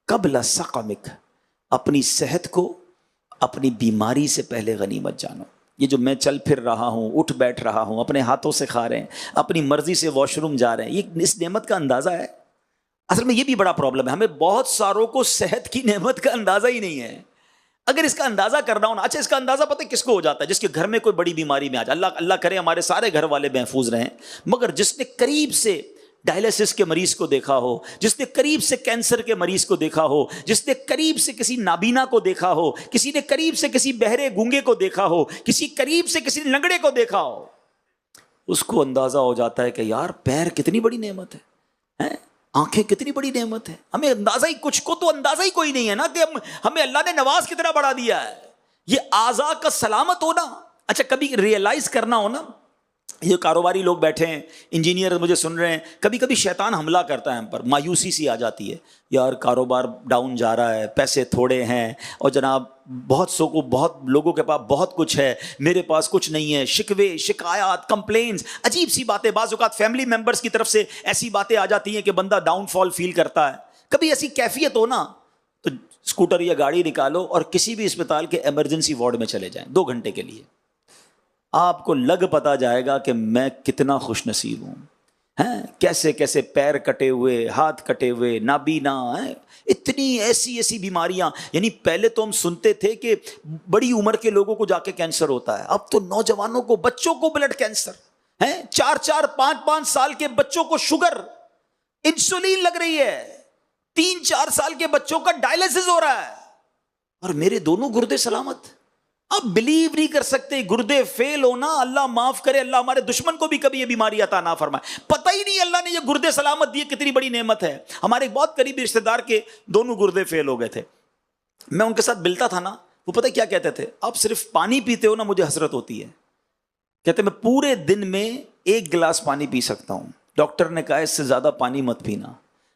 قَبْلَ سَقَمِكَ. اپنی صحت کو اپنی بیماری سے پہلے غنیمت جانو. یہ جو میں چل پھر رہا ہوں، اٹھ بیٹھ رہا ہوں، اپنے ہاتھوں سے کھا رہے ہیں، اپنی مرضی سے واش روم جا رہے ہیں، یہ اس نعمت کا اندازہ ہے؟ اصل میں یہ بھی بڑا پرابلم ہے، ہمیں بہت ساروں کو صحت کی نعمت کا اندازہ ہی نہیں ہے. اگر اس کا اندازہ کرنا ہونا، اچھا اس کا اندازہ پتہ کس کو ہو جاتا ہے؟ جس کے گھر میں کوئی بڑی بیماری میں آ جائے. اللہ کرے ہمارے سارے گھر والے محفوظ رہیں، مگر جس نے قریب سے ڈائلسس کے مریض کو دیکھا ہو، جس نے قریب سے کینسر کے مریض کو دیکھا ہو، جس نے قریب سے کسی نابینا کو دیکھا ہو، کسی نے قریب سے کسی بہرے گونگے کو دیکھا ہو، کسی قریب سے کسی لنگڑے کو دیکھا ہو، اس کو اندازہ ہو جاتا ہے کہ یار پیر کتنی بڑی نعمت ہے، آنکھیں کتنی بڑی نعمت ہے. ہمیں اندازہ ہی، کچھ کو تو اندازہ ہی کوئی نہیں ہے نا کہ ہمیں اللہ نے نواز کتنا بڑھا دیا ہے. یہ اعضاء کا سلامت ہونا. اچھا کبھی ریئلائز کرنا ہو نا یہ کاروباری لوگ بیٹھے ہیں، انجینئر مجھے سن رہے ہیں، کبھی کبھی شیطان حملہ کرتا ہے ہم پر، مایوسی سی آ جاتی ہے، یار کاروبار ڈاؤن جا رہا ہے، پیسے تھوڑے ہیں، اور جناب بہت لوگوں کے پاس بہت کچھ ہے، میرے پاس کچھ نہیں ہے، شکوے شکایات کمپلینز، عجیب سی باتیں، بعض اوقات فیملی ممبرز کی طرف سے ایسی باتیں آ جاتی ہیں کہ بندہ ڈاؤن فال فیل کرتا ہے۔ کبھی ایسی کیفیت ہو نا تو اسکوٹر یا گاڑی نکالو اور کسی بھی اسپتال کے ایمرجنسی وارڈ میں چلے جائیں 2 گھنٹے کے لیے، آپ کو لگ پتا جائے گا کہ میں کتنا خوش نصیب ہوں، ہیں کیسے کیسے پیر کٹے ہوئے، ہاتھ کٹے ہوئے، نابینا ہیں، اتنی ایسی بیماریاں، یعنی پہلے تو ہم سنتے تھے کہ بڑی عمر کے لوگوں کو جا کے کینسر ہوتا ہے، اب تو نوجوانوں کو، بچوں کو بلڈ کینسر ہیں، 4 5 سال کے بچوں کو شوگر، انسولین لگ رہی ہے، 3 4 سال کے بچوں کا ڈائلسس ہو رہا ہے، اور میرے دونوں گردے سلامت۔ آپ بلیو نہیں کر سکتے، گردے فیل ہونا، اللہ معاف کرے، اللہ ہمارے دشمن کو بھی کبھی یہ بیماری عطا نہ فرمائے، پتہ ہی نہیں اللہ نے یہ گردے سلامت دیے کتنی بڑی نعمت ہے۔ ہمارے ایک بہت قریبی رشتہ دار کے دونوں گردے فیل ہو گئے تھے، میں ان کے ساتھ ملتا تھا نا، وہ پتہ کیا کہتے تھے، آپ صرف پانی پیتے ہو نا مجھے حسرت ہوتی ہے، کہتے میں پورے دن میں 1 گلاس پانی پی سکتا ہوں، ڈاکٹر نے کہا اس سے زیادہ پانی مت پینا،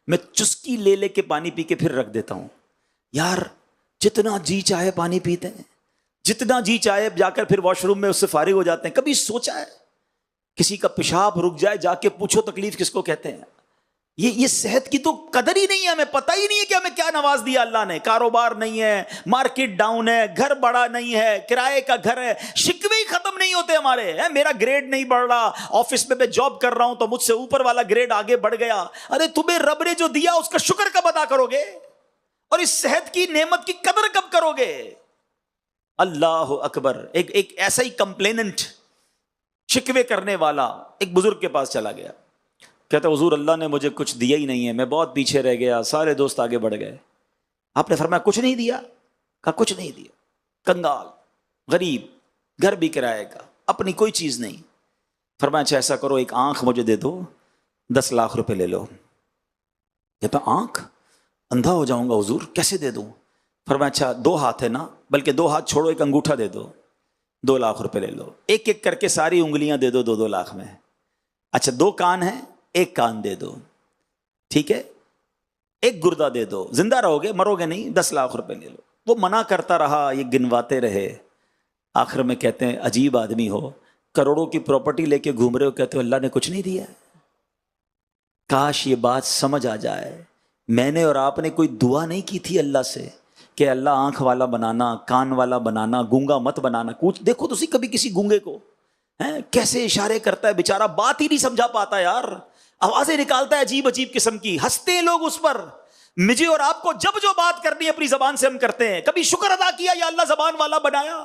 میں چسکی لے کے پانی پی کے پھر رکھ دیتا ہوں۔ یار جتنا جی چاہے پانی پیتے ہیں، جتنا جی چاہے جا کر پھر واش روم میں اس سے فارغ ہو جاتے ہیں۔ کبھی سوچا ہے کسی کا پیشاب رک جائے جا کے پوچھو تکلیف کس کو کہتے ہیں؟ یہ صحت کی تو قدر ہی نہیں ہے، ہمیں پتہ ہی نہیں ہے کہ ہمیں کیا نواز دیا اللہ نے، کاروبار نہیں ہے، مارکیٹ ڈاؤن ہے، گھر بڑا نہیں ہے، کرائے کا گھر ہے، شکوے ہی ختم نہیں ہوتے ہمارے، میرا گریڈ نہیں بڑھ رہا، آفس میں جاب کر رہا ہوں تو مجھ سے اوپر والا گریڈ آگے بڑھ گیا۔ ارے تمہیں رب نے جو دیا اس کا شکر کب ادا کرو گے؟ اور اس صحت کی نعمت کی قدر کب کرو گے؟ اللہ اکبر۔ ایک ایسا ہی کمپلیننٹ، شکوے کرنے والا ایک بزرگ کے پاس چلا گیا، کہتا حضور اللہ نے مجھے کچھ دیا ہی نہیں ہے، میں بہت پیچھے رہ گیا، سارے دوست آگے بڑھ گئے۔ آپ نے فرمایا کچھ نہیں دیا؟ کہا کچھ نہیں دیا، کنگال، غریب، گھر بھی کرائے گا، اپنی کوئی چیز نہیں۔ فرمایا اچھا ایسا کرو ایک آنکھ مجھے دے دو، 10 لاکھ روپے لے لو۔ کہتا آنکھ؟ اندھا ہو جاؤں گا حضور، کیسے دے دوں؟ فرمایا اچھا 2 ہاتھ ہے نا، بلکہ 2 ہاتھ چھوڑو، ایک انگوٹھا دے دو، 2 لاکھ روپے لے لو، ایک ایک کر کے ساری انگلیاں دے دو 2 لاکھ میں۔ اچھا 2 کان ہیں، 1 کان دے دو، ٹھیک ہے، 1 گردہ دے دو، زندہ رہو گے مرو گے نہیں، 10 لاکھ روپے لے لو۔ وہ منع کرتا رہا، یہ گنواتے رہے، آخر میں کہتے ہیں عجیب آدمی ہو، کروڑوں کی پراپرٹی لے کے گھوم رہے ہو، کہتے ہو اللہ نے کچھ نہیں دیا۔ کاش یہ بات سمجھ آ جائے، میں نے اور آپ نے کوئی دعا نہیں کی تھی اللہ سے کہ اللہ آنکھ والا بنانا، کان والا بنانا، گونگا مت بنانا۔ کچھ دیکھو تو کبھی کسی گونگے کو کیسے اشارے کرتا ہے، بیچارہ بات ہی نہیں سمجھا پاتا یار، آوازیں نکالتا ہے عجیب عجیب قسم کی، ہنستے ہیں لوگ اس پر۔ مجھے اور آپ کو جب جو بات کرنی ہے اپنی زبان سے ہم کرتے ہیں، کبھی شکر ادا کیا یا اللہ زبان والا بنایا؟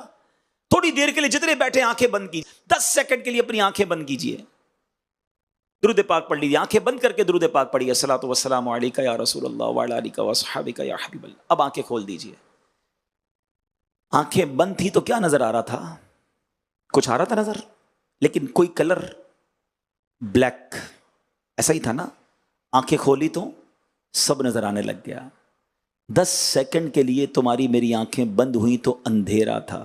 تھوڑی دیر کے لیے جتنے بیٹھے آنکھیں بند کی، 10 سیکنڈ کے لیے اپنی آنکھیں بند کیجئے، درود پاک پڑھ لیجیے، آنکھیں بند کر کے درود پاک پڑھیے، الصلاۃ والسلام علیک یا رسول اللہ وعلی آلک واصحابک یا حبیب اللہ۔ اب آنکھیں کھول دیجیے۔ آنکھیں بند تھی تو کیا نظر آ رہا تھا؟ کچھ آ رہا تھا نظر، لیکن کوئی کلر بلیک ایسا ہی تھا نا۔ آنکھیں کھولی تو سب نظر آنے لگ گیا۔ 10 سیکنڈ کے لیے تمہاری میری آنکھیں بند ہوئی تو اندھیرا تھا۔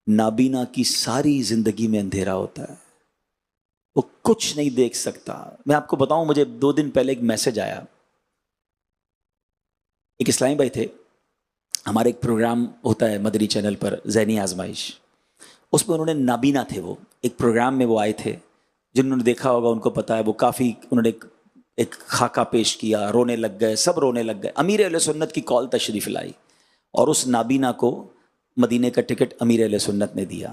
نابینا کی ساری زندگی میں اندھیرا ہوتا ہے، وہ کچھ نہیں دیکھ سکتا۔ میں آپ کو بتاؤں، مجھے 2 دن پہلے ایک میسج آیا، ایک اسلامی بھائی تھے، ہمارے ایک پروگرام ہوتا ہے مدنی چینل پر ذہنی آزمائش، اس میں انہوں نے نابینا تھے، وہ ایک پروگرام میں وہ آئے تھے، جنہوں نے دیکھا ہوگا ان کو پتا ہے، وہ کافی انہوں نے ایک خاکہ پیش کیا، رونے لگ گئے، سب رونے لگ گئے۔ امیر اہل سنت کی کال تشریف لائی اور اس نابینا کو مدینے کا ٹکٹ امیر اہل سنت نے دیا۔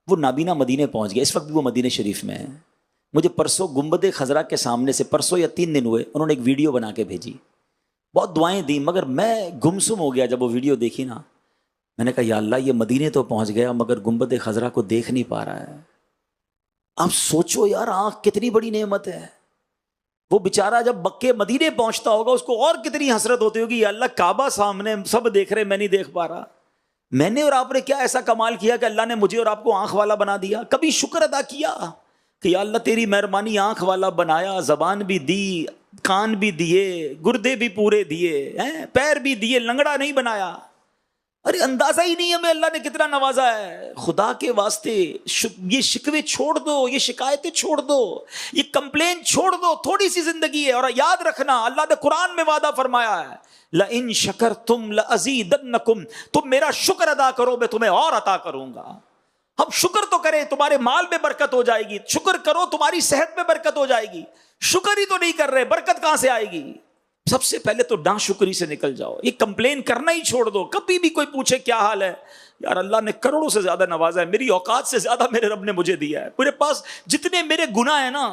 وہ نابینا مدینے پہنچ گیا، اس وقت بھی وہ مدینے شریف میں ہے۔ مجھے پرسوں گنبد خضرا کے سامنے سے، پرسوں یا 3 دن ہوئے، انہوں نے ایک ویڈیو بنا کے بھیجی، بہت دعائیں دیں، مگر میں گمسم ہو گیا جب وہ ویڈیو دیکھی نا۔ میں نے کہا یا اللہ، یہ مدینے تو پہنچ گیا مگر گنبد خضرا کو دیکھ نہیں پا رہا ہے۔ آپ سوچو یار، آنکھ کتنی بڑی نعمت ہے۔ وہ بیچارہ جب مکے مدینے پہنچتا ہوگا اس کو اور کتنی حسرت ہوتی ہوگی، یا اللہ کعبہ سامنے سب دیکھ رہے، میں نہیں دیکھ پا رہا۔ میں نے اور آپ نے کیا ایسا کمال کیا کہ اللہ نے مجھے اور آپ کو آنکھ والا بنا دیا؟ کبھی شکر ادا کیا کہ یا اللہ تیری مہربانی، آنکھ والا بنایا، زبان بھی دی، کان بھی دیے، گردے بھی پورے دیے، پیر بھی دیے، لنگڑا نہیں بنایا۔ ارے اندازہ ہی نہیں ہمیں اللہ نے کتنا نوازا ہے. خدا کے واسطے یہ شکوے چھوڑ دو, یہ شکایتیں چھوڑ دو, یہ کمپلین چھوڑ دو. تھوڑی سی زندگی ہے. اور یاد رکھنا اللہ نے قرآن میں وعدہ فرمایا ہے, لَإِن شَكَرْتُمْ لَأَزِيدَنَّكُمْ, تم میرا شکر ادا کرو میں تمہیں اور عطا کروں گا. ہم شکر تو کریں, تمہارے مال میں برکت ہو جائے گی. شکر کرو تمہاری صحت میں برکت ہو جائے گی. شکر ہی تو نہیں کر رہے, برکت کہاں سے آئے گی؟ سب سے پہلے تو ناشکری سے نکل جاؤ. یہ کمپلین کرنا ہی چھوڑ دو. کبھی بھی کوئی پوچھے کیا حال ہے, یار اللہ نے کروڑوں سے زیادہ نوازا ہے, میری اوقات سے زیادہ میرے رب نے مجھے دیا ہے. میرے پاس جتنے میرے گناہ ہیں نا,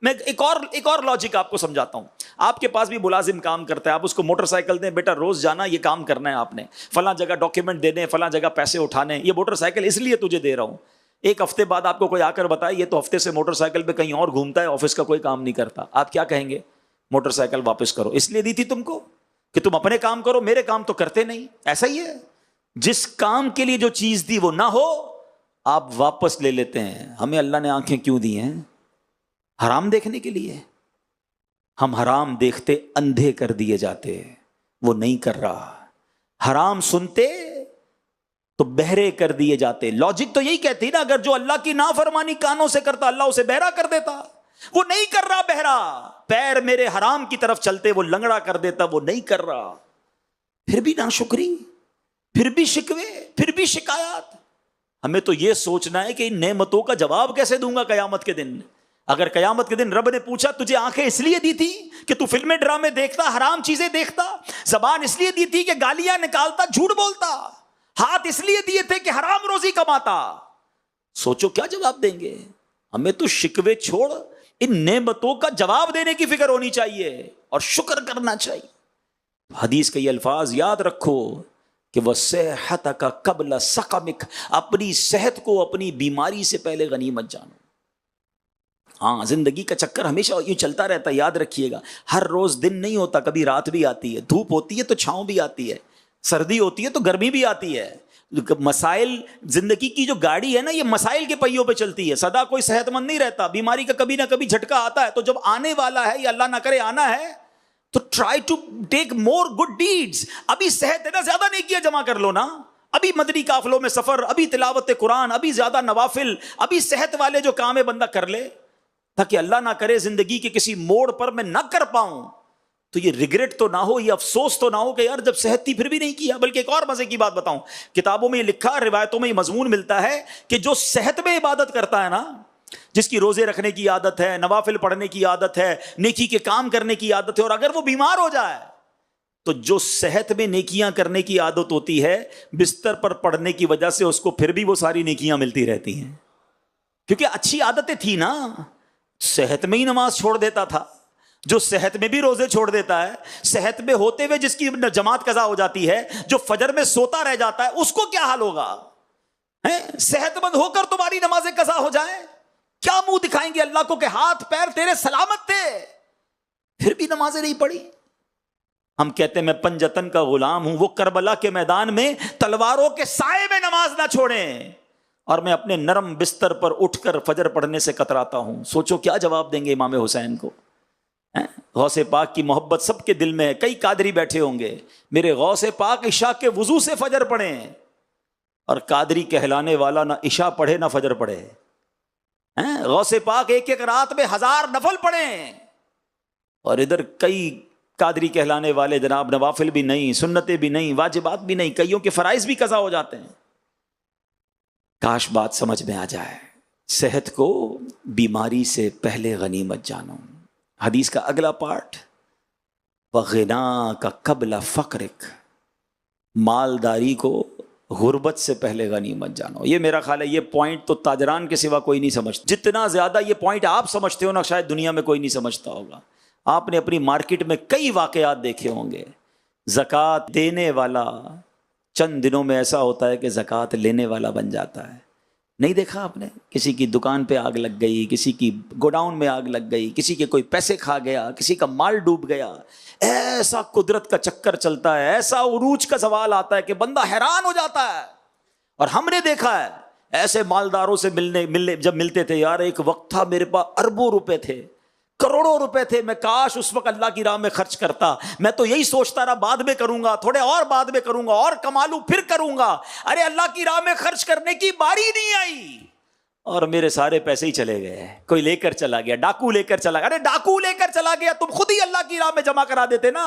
میں ایک اور لاجک آپ کو سمجھاتا ہوں. آپ کے پاس بھی ملازم کام کرتا ہے, آپ اس کو موٹر سائیکل دیں, بیٹا روز جانا, یہ کام کرنا ہے آپ نے, فلاں جگہ ڈاکیومنٹ دینے, فلاں جگہ پیسے اٹھانے, یہ موٹر سائیکل اس لیے تجھے دے رہا ہوں. ایک ہفتے بعد آپ کو کوئی آ کر بتائے یہ تو ہفتے سے موٹر سائیکل پہ کہیں اور گھومتا ہے, آفس کا کوئی کام نہیں کرتا, آپ کیا کہیں گے؟ موٹر سائیکل واپس کرو. اس لیے دی تھی تم کو کہ تم اپنے کام کرو, میرے کام تو کرتے نہیں. ایسا ہی ہے, جس کام کے لیے جو چیز دی وہ نہ ہو آپ واپس لے لیتے ہیں. ہمیں اللہ نے آنکھیں کیوں دی ہیں؟ حرام دیکھنے کے لیے. ہم حرام دیکھتے اندھے کر دیے جاتے, وہ نہیں کر رہا. حرام سنتے تو بہرے کر دیے جاتے. لاجک تو یہی کہتی نا, اگر جو اللہ کی نافرمانی کانوں سے کرتا اللہ اسے بہرا کر دیتا. وہ نہیں کر رہا بہرا, پیر میرے حرام کی طرف چلتے وہ لنگڑا کر دیتا, وہ نہیں کر رہا. پھر بھی ناشکری, پھر بھی شکوے, پھر بھی شکایات. ہمیں تو یہ سوچنا ہے کہ ان نعمتوں کا جواب کیسے دوں گا قیامت کے دن. اگر قیامت کے دن رب نے پوچھا تجھے آنکھیں اس لیے دی تھی کہ تو فلمیں ڈرامے دیکھتا, حرام چیزیں دیکھتا, زبان اس لیے دی تھی کہ گالیاں نکالتا, جھوٹ بولتا, ہاتھ اس لیے دیے تھے کہ حرام روزی کماتا, سوچو کیا جواب دیں گے. ہمیں تو شکوے چھوڑ ان نعمتوں کا جواب دینے کی فکر ہونی چاہیے اور شکر کرنا چاہیے. حدیث کے یہ الفاظ یاد رکھو کہ وَصِحَّتَكَ قَبْلَ سَقَمِكَ, اپنی صحت کو اپنی بیماری سے پہلے غنیمت جانو. ہاں, زندگی کا چکر ہمیشہ یوں چلتا رہتا ہے, یاد رکھیے گا. ہر روز دن نہیں ہوتا, کبھی رات بھی آتی ہے, دھوپ ہوتی ہے تو چھاؤں بھی آتی ہے, سردی ہوتی ہے تو گرمی بھی آتی ہے. مسائل, زندگی کی جو گاڑی ہے نا یہ مسائل کے پہیوں پہ چلتی ہے. سدا کوئی صحت مند نہیں رہتا, بیماری کا کبھی نہ کبھی جھٹکا آتا ہے. تو جب آنے والا ہے یا اللہ نہ کرے آنا ہے تو try to take more good deeds. ابھی صحت ہے نا, زیادہ نیکیاں جمع کر لو نا. ابھی مدنی قافلوں میں سفر, ابھی تلاوت قرآن, ابھی زیادہ نوافل, ابھی صحت والے جو کام ہے بندہ کر لے, تاکہ اللہ نہ کرے زندگی کے کسی موڑ پر میں نہ کر پاؤں تو یہ ریگریٹ تو نہ ہو, یہ افسوس تو نہ ہو کہ یار جب صحت تھی پھر بھی نہیں کیا. بلکہ ایک اور مزے کی بات بتاؤں, کتابوں میں یہ لکھا, روایتوں میں یہ مضمون ملتا ہے کہ جو صحت میں عبادت کرتا ہے نا, جس کی روزے رکھنے کی عادت ہے, نوافل پڑھنے کی عادت ہے, نیکی کے کام کرنے کی عادت ہے, اور اگر وہ بیمار ہو جائے تو جو صحت میں نیکیاں کرنے کی عادت ہوتی ہے, بستر پر پڑھنے کی وجہ سے اس کو پھر بھی وہ ساری نیکیاں ملتی رہتی ہیں, کیونکہ اچھی عادتیں تھی نا. صحت میں ہی نماز چھوڑ دیتا تھا, جو صحت میں بھی روزے چھوڑ دیتا ہے, صحت میں ہوتے ہوئے جس کی جماعت قضا ہو جاتی ہے, جو فجر میں سوتا رہ جاتا ہے, اس کو کیا حال ہوگا؟ صحت مند ہو کر تمہاری نمازیں قضا ہو جائیں, کیا منہ دکھائیں گے اللہ کو کہ ہاتھ پیر تیرے سلامت تھے, پھر بھی نمازیں نہیں پڑھی. ہم کہتے ہیں میں پنجتن کا غلام ہوں, وہ کربلا کے میدان میں تلواروں کے سائے میں نماز نہ چھوڑیں, اور میں اپنے نرم بستر پر اٹھ کر فجر پڑھنے سے کتراتا ہوں. سوچو کیا جواب دیں گے امام حسین کو. غوث پاک کی محبت سب کے دل میں ہے. کئی قادری بیٹھے ہوں گے, میرے غوث پاک عشاء کے وضو سے فجر پڑھیں, اور قادری کہلانے والا نہ عشاء پڑھے نہ فجر پڑھے. غوث پاک ایک ایک رات میں 1000 نفل پڑھیں, اور ادھر کئی قادری کہلانے والے جناب نوافل بھی نہیں, سنتیں بھی نہیں, واجبات بھی نہیں, کئیوں کے فرائض بھی قضا ہو جاتے ہیں. کاش بات سمجھ میں آ جائے. صحت کو بیماری سے پہلے غنیمت جانو. حدیث کا اگلا پارٹ, وَغِنَاكَ قَبْلَ فَقْرِكَ, مالداری کو غربت سے پہلے غنیمت جانو. یہ میرا خیال ہے یہ پوائنٹ تو تاجران کے سوا کوئی نہیں سمجھتا. جتنا زیادہ یہ پوائنٹ آپ سمجھتے ہو نا, شاید دنیا میں کوئی نہیں سمجھتا ہوگا. آپ نے اپنی مارکیٹ میں کئی واقعات دیکھے ہوں گے. زکوٰۃ دینے والا چند دنوں میں ایسا ہوتا ہے کہ زکوٰۃ لینے والا بن جاتا ہے. نہیں دیکھا آپ نے؟ کسی کی دکان پہ آگ لگ گئی, کسی کی گوڈاؤن میں آگ لگ گئی, کسی کے کوئی پیسے کھا گیا, کسی کا مال ڈوب گیا. ایسا قدرت کا چکر چلتا ہے, ایسا عروج کا زوال آتا ہے کہ بندہ حیران ہو جاتا ہے. اور ہم نے دیکھا ہے ایسے مالداروں سے ملنے جب ملتے تھے, یار ایک وقت تھا میرے پاس اربوں روپے تھے, کروڑوں روپے تھے، میں کاش اس وقت اللہ کی راہ میں خرچ کرتا. میں تو یہی سوچتا رہا بعد میں کروں گا، تھوڑے اور بعد میں کروں گا، اور کما لوں پھر کروں گا. ارے اللہ کی راہ میں خرچ کرنے کی باری نہیں آئی اور میرے سارے پیسے ہی چلے گئے. کوئی لے کر چلا گیا، ڈاکو لے کر چلا گیا. ارے ڈاکو لے کر چلا گیا، تم خود ہی اللہ کی راہ میں جمع کرا دیتے نا.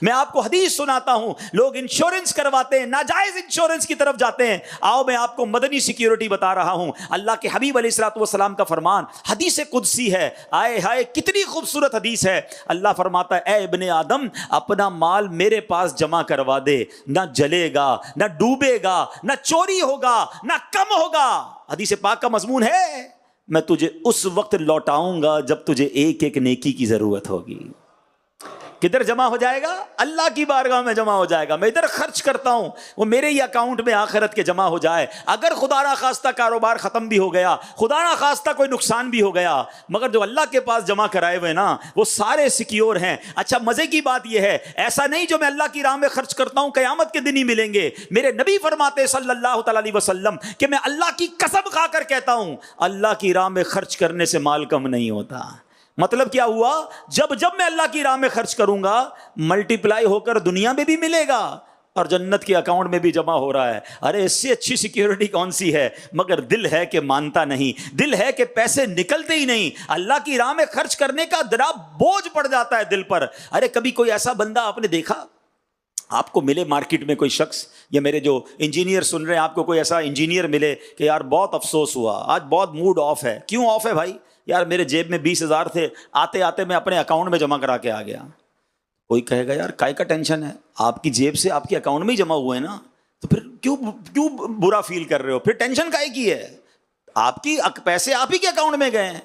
میں آپ کو حدیث سناتا ہوں، لوگ انشورنس کرواتے ہیں، ناجائز انشورنس کی طرف جاتے ہیں. آؤ میں آپ کو مدنی سیکیورٹی بتا رہا ہوں. اللہ کے حبیب علیہ الصلوۃ والسلام کا فرمان حدیث قدسی ہے. آئے ہائے کتنی خوبصورت حدیث ہے. اللہ فرماتا ہے اے ابن آدم اپنا مال میرے پاس جمع کروا دے، نہ جلے گا، نہ ڈوبے گا، نہ چوری ہوگا، نہ کم ہوگا. حدیث پاک کا مضمون ہے میں تجھے اس وقت لوٹاؤں گا جب تجھے ایک ایک نیکی کی ضرورت ہوگی. کدھر جمع ہو جائے گا؟ اللہ کی بارگاہ میں جمع ہو جائے گا. میں ادھر خرچ کرتا ہوں، وہ میرے ہی اکاؤنٹ میں آخرت کے جمع ہو جائے. اگر خدا نہ خواستہ کاروبار ختم بھی ہو گیا، خدا نہ خواستہ کوئی نقصان بھی ہو گیا، مگر جو اللہ کے پاس جمع کرائے ہوئے نا وہ سارے سیکیور ہیں. اچھا مزے کی بات یہ ہے، ایسا نہیں جو میں اللہ کی راہ میں خرچ کرتا ہوں قیامت کے دن ہی ملیں گے. میرے نبی فرماتے صلی اللہ تعالی علیہ وسلم کہ میں اللہ کی قسم کھا کر کہتا ہوں اللہ کی راہ میں خرچ کرنے سے مال کم نہیں ہوتا. مطلب کیا ہوا؟ جب میں اللہ کی راہ میں خرچ کروں گا ملٹی پلائی ہو کر دنیا میں بھی ملے گا اور جنت کے اکاؤنٹ میں بھی جمع ہو رہا ہے. ارے اس سے اچھی سیکیورٹی کون سی ہے؟ مگر دل ہے کہ مانتا نہیں، دل ہے کہ پیسے نکلتے ہی نہیں. اللہ کی راہ میں خرچ کرنے کا ذرا بوجھ پڑ جاتا ہے دل پر. ارے کبھی کوئی ایسا بندہ آپ نے دیکھا، آپ کو ملے مارکیٹ میں کوئی شخص، یا میرے جو انجینئر سن رہے ہیں آپ کو کوئی ایسا انجینئر ملے کہ یار بہت افسوس ہوا، آج بہت موڈ آف ہے. کیوں آف ہے بھائی؟ یار میرے جیب میں 20,000 تھے، آتے آتے میں اپنے اکاؤنٹ میں جمع کرا کے آ گیا. کوئی کہے گا یار کائے کا ٹینشن ہے، آپ کی جیب سے آپ کے اکاؤنٹ میں ہی جمع ہوئے نا، تو پھر کیوں برا فیل کر رہے ہو؟ پھر ٹینشن کائے کی ہے؟ آپ کی پیسے آپ ہی کے اکاؤنٹ میں گئے ہیں.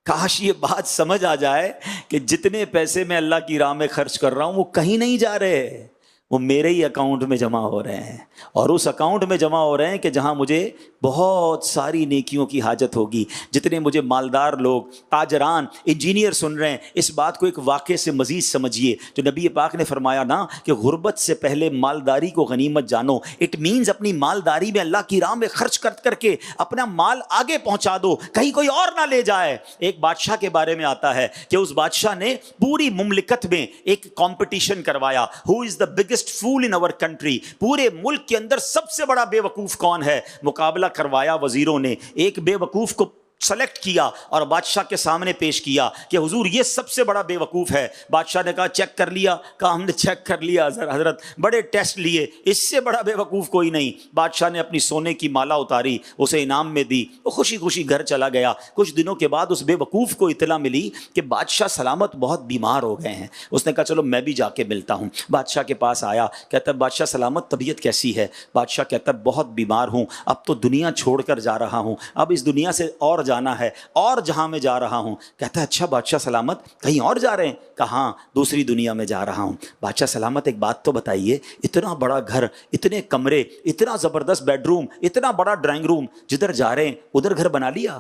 کاش یہ بات سمجھ آ جائے کہ جتنے پیسے میں اللہ کی راہ میں خرچ کر رہا ہوں وہ کہیں نہیں جا رہے، وہ میرے ہی اکاؤنٹ میں جمع ہو رہے ہیں. اور اس اکاؤنٹ میں جمع ہو رہے ہیں کہ جہاں مجھے بہت ساری نیکیوں کی حاجت ہوگی. جتنے مجھے مالدار لوگ، تاجران، انجینئر سن رہے ہیں، اس بات کو ایک واقعے سے مزید سمجھیے. جو نبی پاک نے فرمایا نا کہ غربت سے پہلے مالداری کو غنیمت جانو. اٹ مینز اپنی مالداری میں اللہ کی راہ میں خرچ کر کے اپنا مال آگے پہنچا دو، کہیں کوئی اور نہ لے جائے. ایک بادشاہ کے بارے میں آتا ہے کہ اس بادشاہ نے پوری مملکت میں ایک کمپٹیشن کروایا، ہو از the biggest fool in our country. پورے ملک کے اندر سب سے بڑا بے وقوف کون ہے؟ مقابلہ کروایا وزیروں نے، ایک بے وقوف کو سلیکٹ کیا اور بادشاہ کے سامنے پیش کیا کہ حضور یہ سب سے بڑا بے وقوف ہے. بادشاہ نے کہا چیک کر لیا؟ کہا ہم نے چیک کر لیا حضرت، بڑے ٹیسٹ لیے، اس سے بڑا بے وقوف کوئی نہیں. بادشاہ نے اپنی سونے کی مالا اتاری، اسے انعام میں دی، وہ خوشی خوشی گھر چلا گیا. کچھ دنوں کے بعد اس بے وقوف کو اطلاع ملی کہ بادشاہ سلامت بہت بیمار ہو گئے ہیں. اس نے کہا چلو میں بھی جا کے ملتا ہوں. بادشاہ کے پاس آیا، کہتا ہے بادشاہ سلامت طبیعت کیسی ہے؟ بادشاہ کہتا ہے بہت بیمار ہوں، اب تو دنیا چھوڑ کر جا رہا ہوں، اب اس دنیا سے اور جانا ہے، اور جہاں میں جا رہا ہوں. کہتا ہے اچھا بادشاہ سلامت کہیں اور جا رہے ہیں؟ کہاں دوسری دنیا میں جا رہا ہوں. بادشاہ سلامت ایک بات تو بتائیے، اتنا بڑا گھر، اتنے کمرے، اتنا زبردست بیڈ روم، اتنا بڑا ڈرائنگ روم، جدھر جا رہے ہیں ادھر گھر بنا لیا؟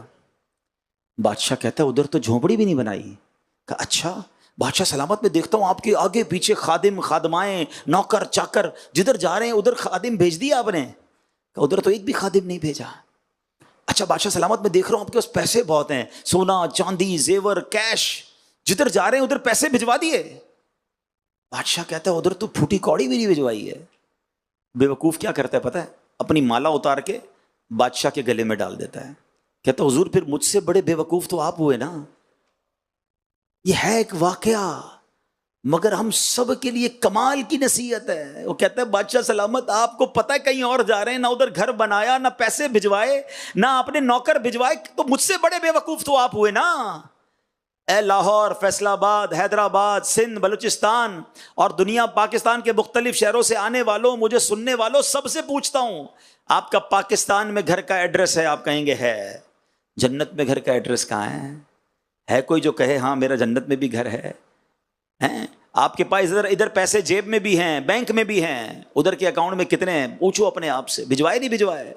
بادشاہ کہتا ہے ادھر تو جھونپڑی بھی نہیں بنائی. کہا اچھا بادشاہ سلامت میں دیکھتا ہوں آپ کے آگے پیچھے خادم، خادمائیں، نوکر چاکر، جدھر جا رہے ہیں ادھر خادم بھیج دیا آپ نے؟ کہا ادھر تو ایک بھی خادم نہیں بھیجا. اچھا بادشاہ سلامت میں دیکھ رہا ہوں آپ کے پاس پیسے بہت ہیں، سونا چاندی زیور کیش، جدھر جا رہے ہیں ادھر پیسے بھجوا دیے؟ بادشاہ کہتا ہے ادھر تو پھوٹی کوڑی بھی نہیں بھجوائی ہے. بے وقوف کیا کرتا ہے پتہ ہے؟ اپنی مالا اتار کے بادشاہ کے گلے میں ڈال دیتا ہے. کہتا حضور پھر مجھ سے بڑے بے وقوف تو آپ ہوئے نا. یہ ہے ایک واقعہ مگر ہم سب کے لیے کمال کی نصیحت ہے. وہ کہتا ہے بادشاہ سلامت آپ کو پتہ ہے کہیں اور جا رہے ہیں، نہ ادھر گھر بنایا، نہ پیسے بھجوائے، نہ اپنے نوکر بھجوائے، تو مجھ سے بڑے بے وقوف تو آپ ہوئے نا. اے لاہور، فیصل آباد، حیدرآباد، سندھ، بلوچستان اور دنیا پاکستان کے مختلف شہروں سے آنے والوں، مجھے سننے والوں، سب سے پوچھتا ہوں آپ کا پاکستان میں گھر کا ایڈریس ہے؟ آپ کہیں گے ہے. جنت میں گھر کا ایڈریس کہاں ہے کوئی جو کہے ہاں میرا جنت میں بھی گھر ہے؟ آپ کے پاس ادھر پیسے جیب میں بھی ہیں، بینک میں بھی ہیں، ادھر کے اکاؤنٹ میں کتنے ہیں؟ پوچھو اپنے آپ سے، بھجوائے نہیں بھجوائے؟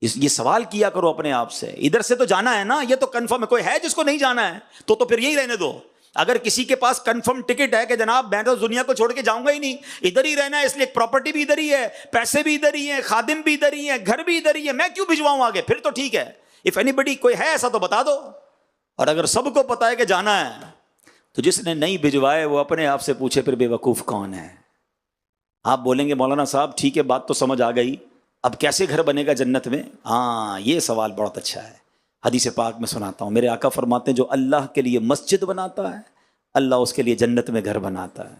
یہ سوال کیا کرو اپنے آپ سے. ادھر سے تو جانا ہے نا، یہ تو کنفرم ہے. کوئی ہے جس کو نہیں جانا ہے تو پھر یہی رہنے دو. اگر کسی کے پاس کنفرم ٹکٹ ہے کہ جناب میں تو دنیا کو چھوڑ کے جاؤں گا ہی نہیں، ادھر ہی رہنا ہے، اس لیے پراپرٹی بھی ادھر ہی ہے، پیسے بھی ادھر ہی ہیں، خادم بھی ادھر ہی ہیں، گھر بھی ادھر ہی ہے، میں کیوں بھجواؤں آگے؟ پھر تو ٹھیک ہے. اف اینی بڈی کوئی ہے ایسا تو بتا دو. اور اگر سب کو پتا ہے کہ جانا ہے تو جس نے نہیں بھجوائے وہ اپنے آپ سے پوچھے پھر بے وقوف کون ہے. آپ بولیں گے مولانا صاحب ٹھیک ہے بات تو سمجھ آ گئی, اب کیسے گھر بنے گا جنت میں؟ ہاں یہ سوال بہت اچھا ہے. حدیث پاک میں سناتا ہوں, میرے آقا فرماتے ہیں جو اللہ کے لیے مسجد بناتا ہے اللہ اس کے لیے جنت میں گھر بناتا ہے.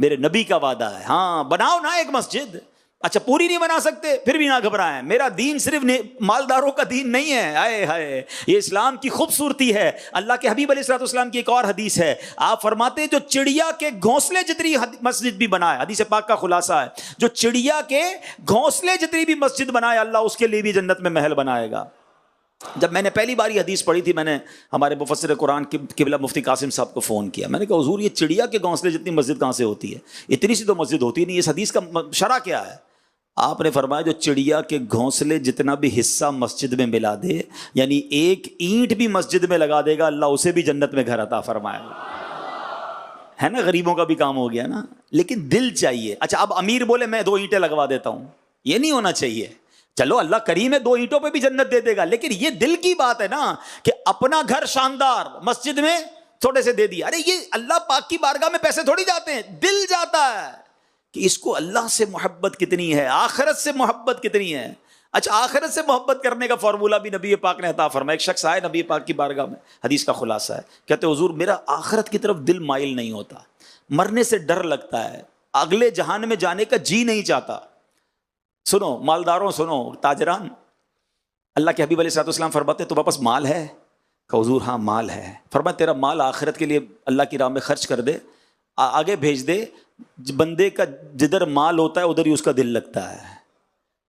میرے نبی کا وعدہ ہے. ہاں بناؤ نا ایک مسجد, اچھا پوری نہیں بنا سکتے پھر بھی نہ گھبرائیں, میرا دین صرف مالداروں کا دین نہیں ہے. ہائے ہائے, یہ اسلام کی خوبصورتی ہے. اللہ کے حبیب علیہ الصلوۃ والسلام کی ایک اور حدیث ہے, آپ فرماتے ہیں جو چڑیا کے گھونسلے جتنی مسجد بھی بنائے, حدیث پاک کا خلاصہ ہے, جو چڑیا کے گھونسلے جتنی بھی مسجد بنائے اللہ اس کے لیے بھی جنت میں محل بنائے گا. جب میں نے پہلی بار یہ حدیث پڑھی تھی میں نے ہمارے مفسر قرآن قبلہ مفتی قاسم صاحب کو فون کیا. میں نے کہا حضور یہ چڑیا کے گھونسلے جتنی مسجد کہاں سے ہوتی ہے, اتنی سی تو مسجد ہوتی نہیں, اس حدیث کا شرح کیا ہے؟ آپ نے فرمایا جو چڑیا کے گھونسلے جتنا بھی حصہ مسجد میں ملا دے, یعنی ایک اینٹ بھی مسجد میں لگا دے گا اللہ اسے بھی جنت میں گھر عطا فرمائے گا. ہے نا, غریبوں کا بھی کام ہو گیا نا. لیکن دل چاہیے. اچھا اب امیر بولے میں 2 اینٹیں لگوا دیتا ہوں, یہ نہیں ہونا چاہیے. چلو اللہ کریم ہے 2 اینٹوں پہ بھی جنت دے دے گا, لیکن یہ دل کی بات ہے نا کہ اپنا گھر شاندار مسجد میں تھوڑے سے دے دیا. ارے یہ اللہ پاک کی بارگاہ میں پیسے تھوڑی جاتے ہیں, دل جاتا ہے کہ اس کو اللہ سے محبت کتنی ہے, آخرت سے محبت کتنی ہے. اچھا آخرت سے محبت کرنے کا فارمولہ بھی نبی پاک نے عطا فرمایا. ایک شخص آئے نبی پاک کی بارگاہ میں, حدیث کا خلاصہ ہے, کہتے حضور میرا آخرت کی طرف دل مائل نہیں ہوتا, مرنے سے ڈر لگتا ہے, اگلے جہان میں جانے کا جی نہیں چاہتا. سنو مالداروں, سنو تاجران, اللہ کے حبیب علیہ الصلوۃ والسلام فرماتے تمہارے پاس مال ہے؟ کہ حضور ہاں مال ہے. فرمایا تیرا مال آخرت کے لیے اللہ کی راہ میں خرچ کر دے, آگے بھیج دے. بندے کا جدھر مال ہوتا ہے ادھر ہی اس کا دل لگتا ہے.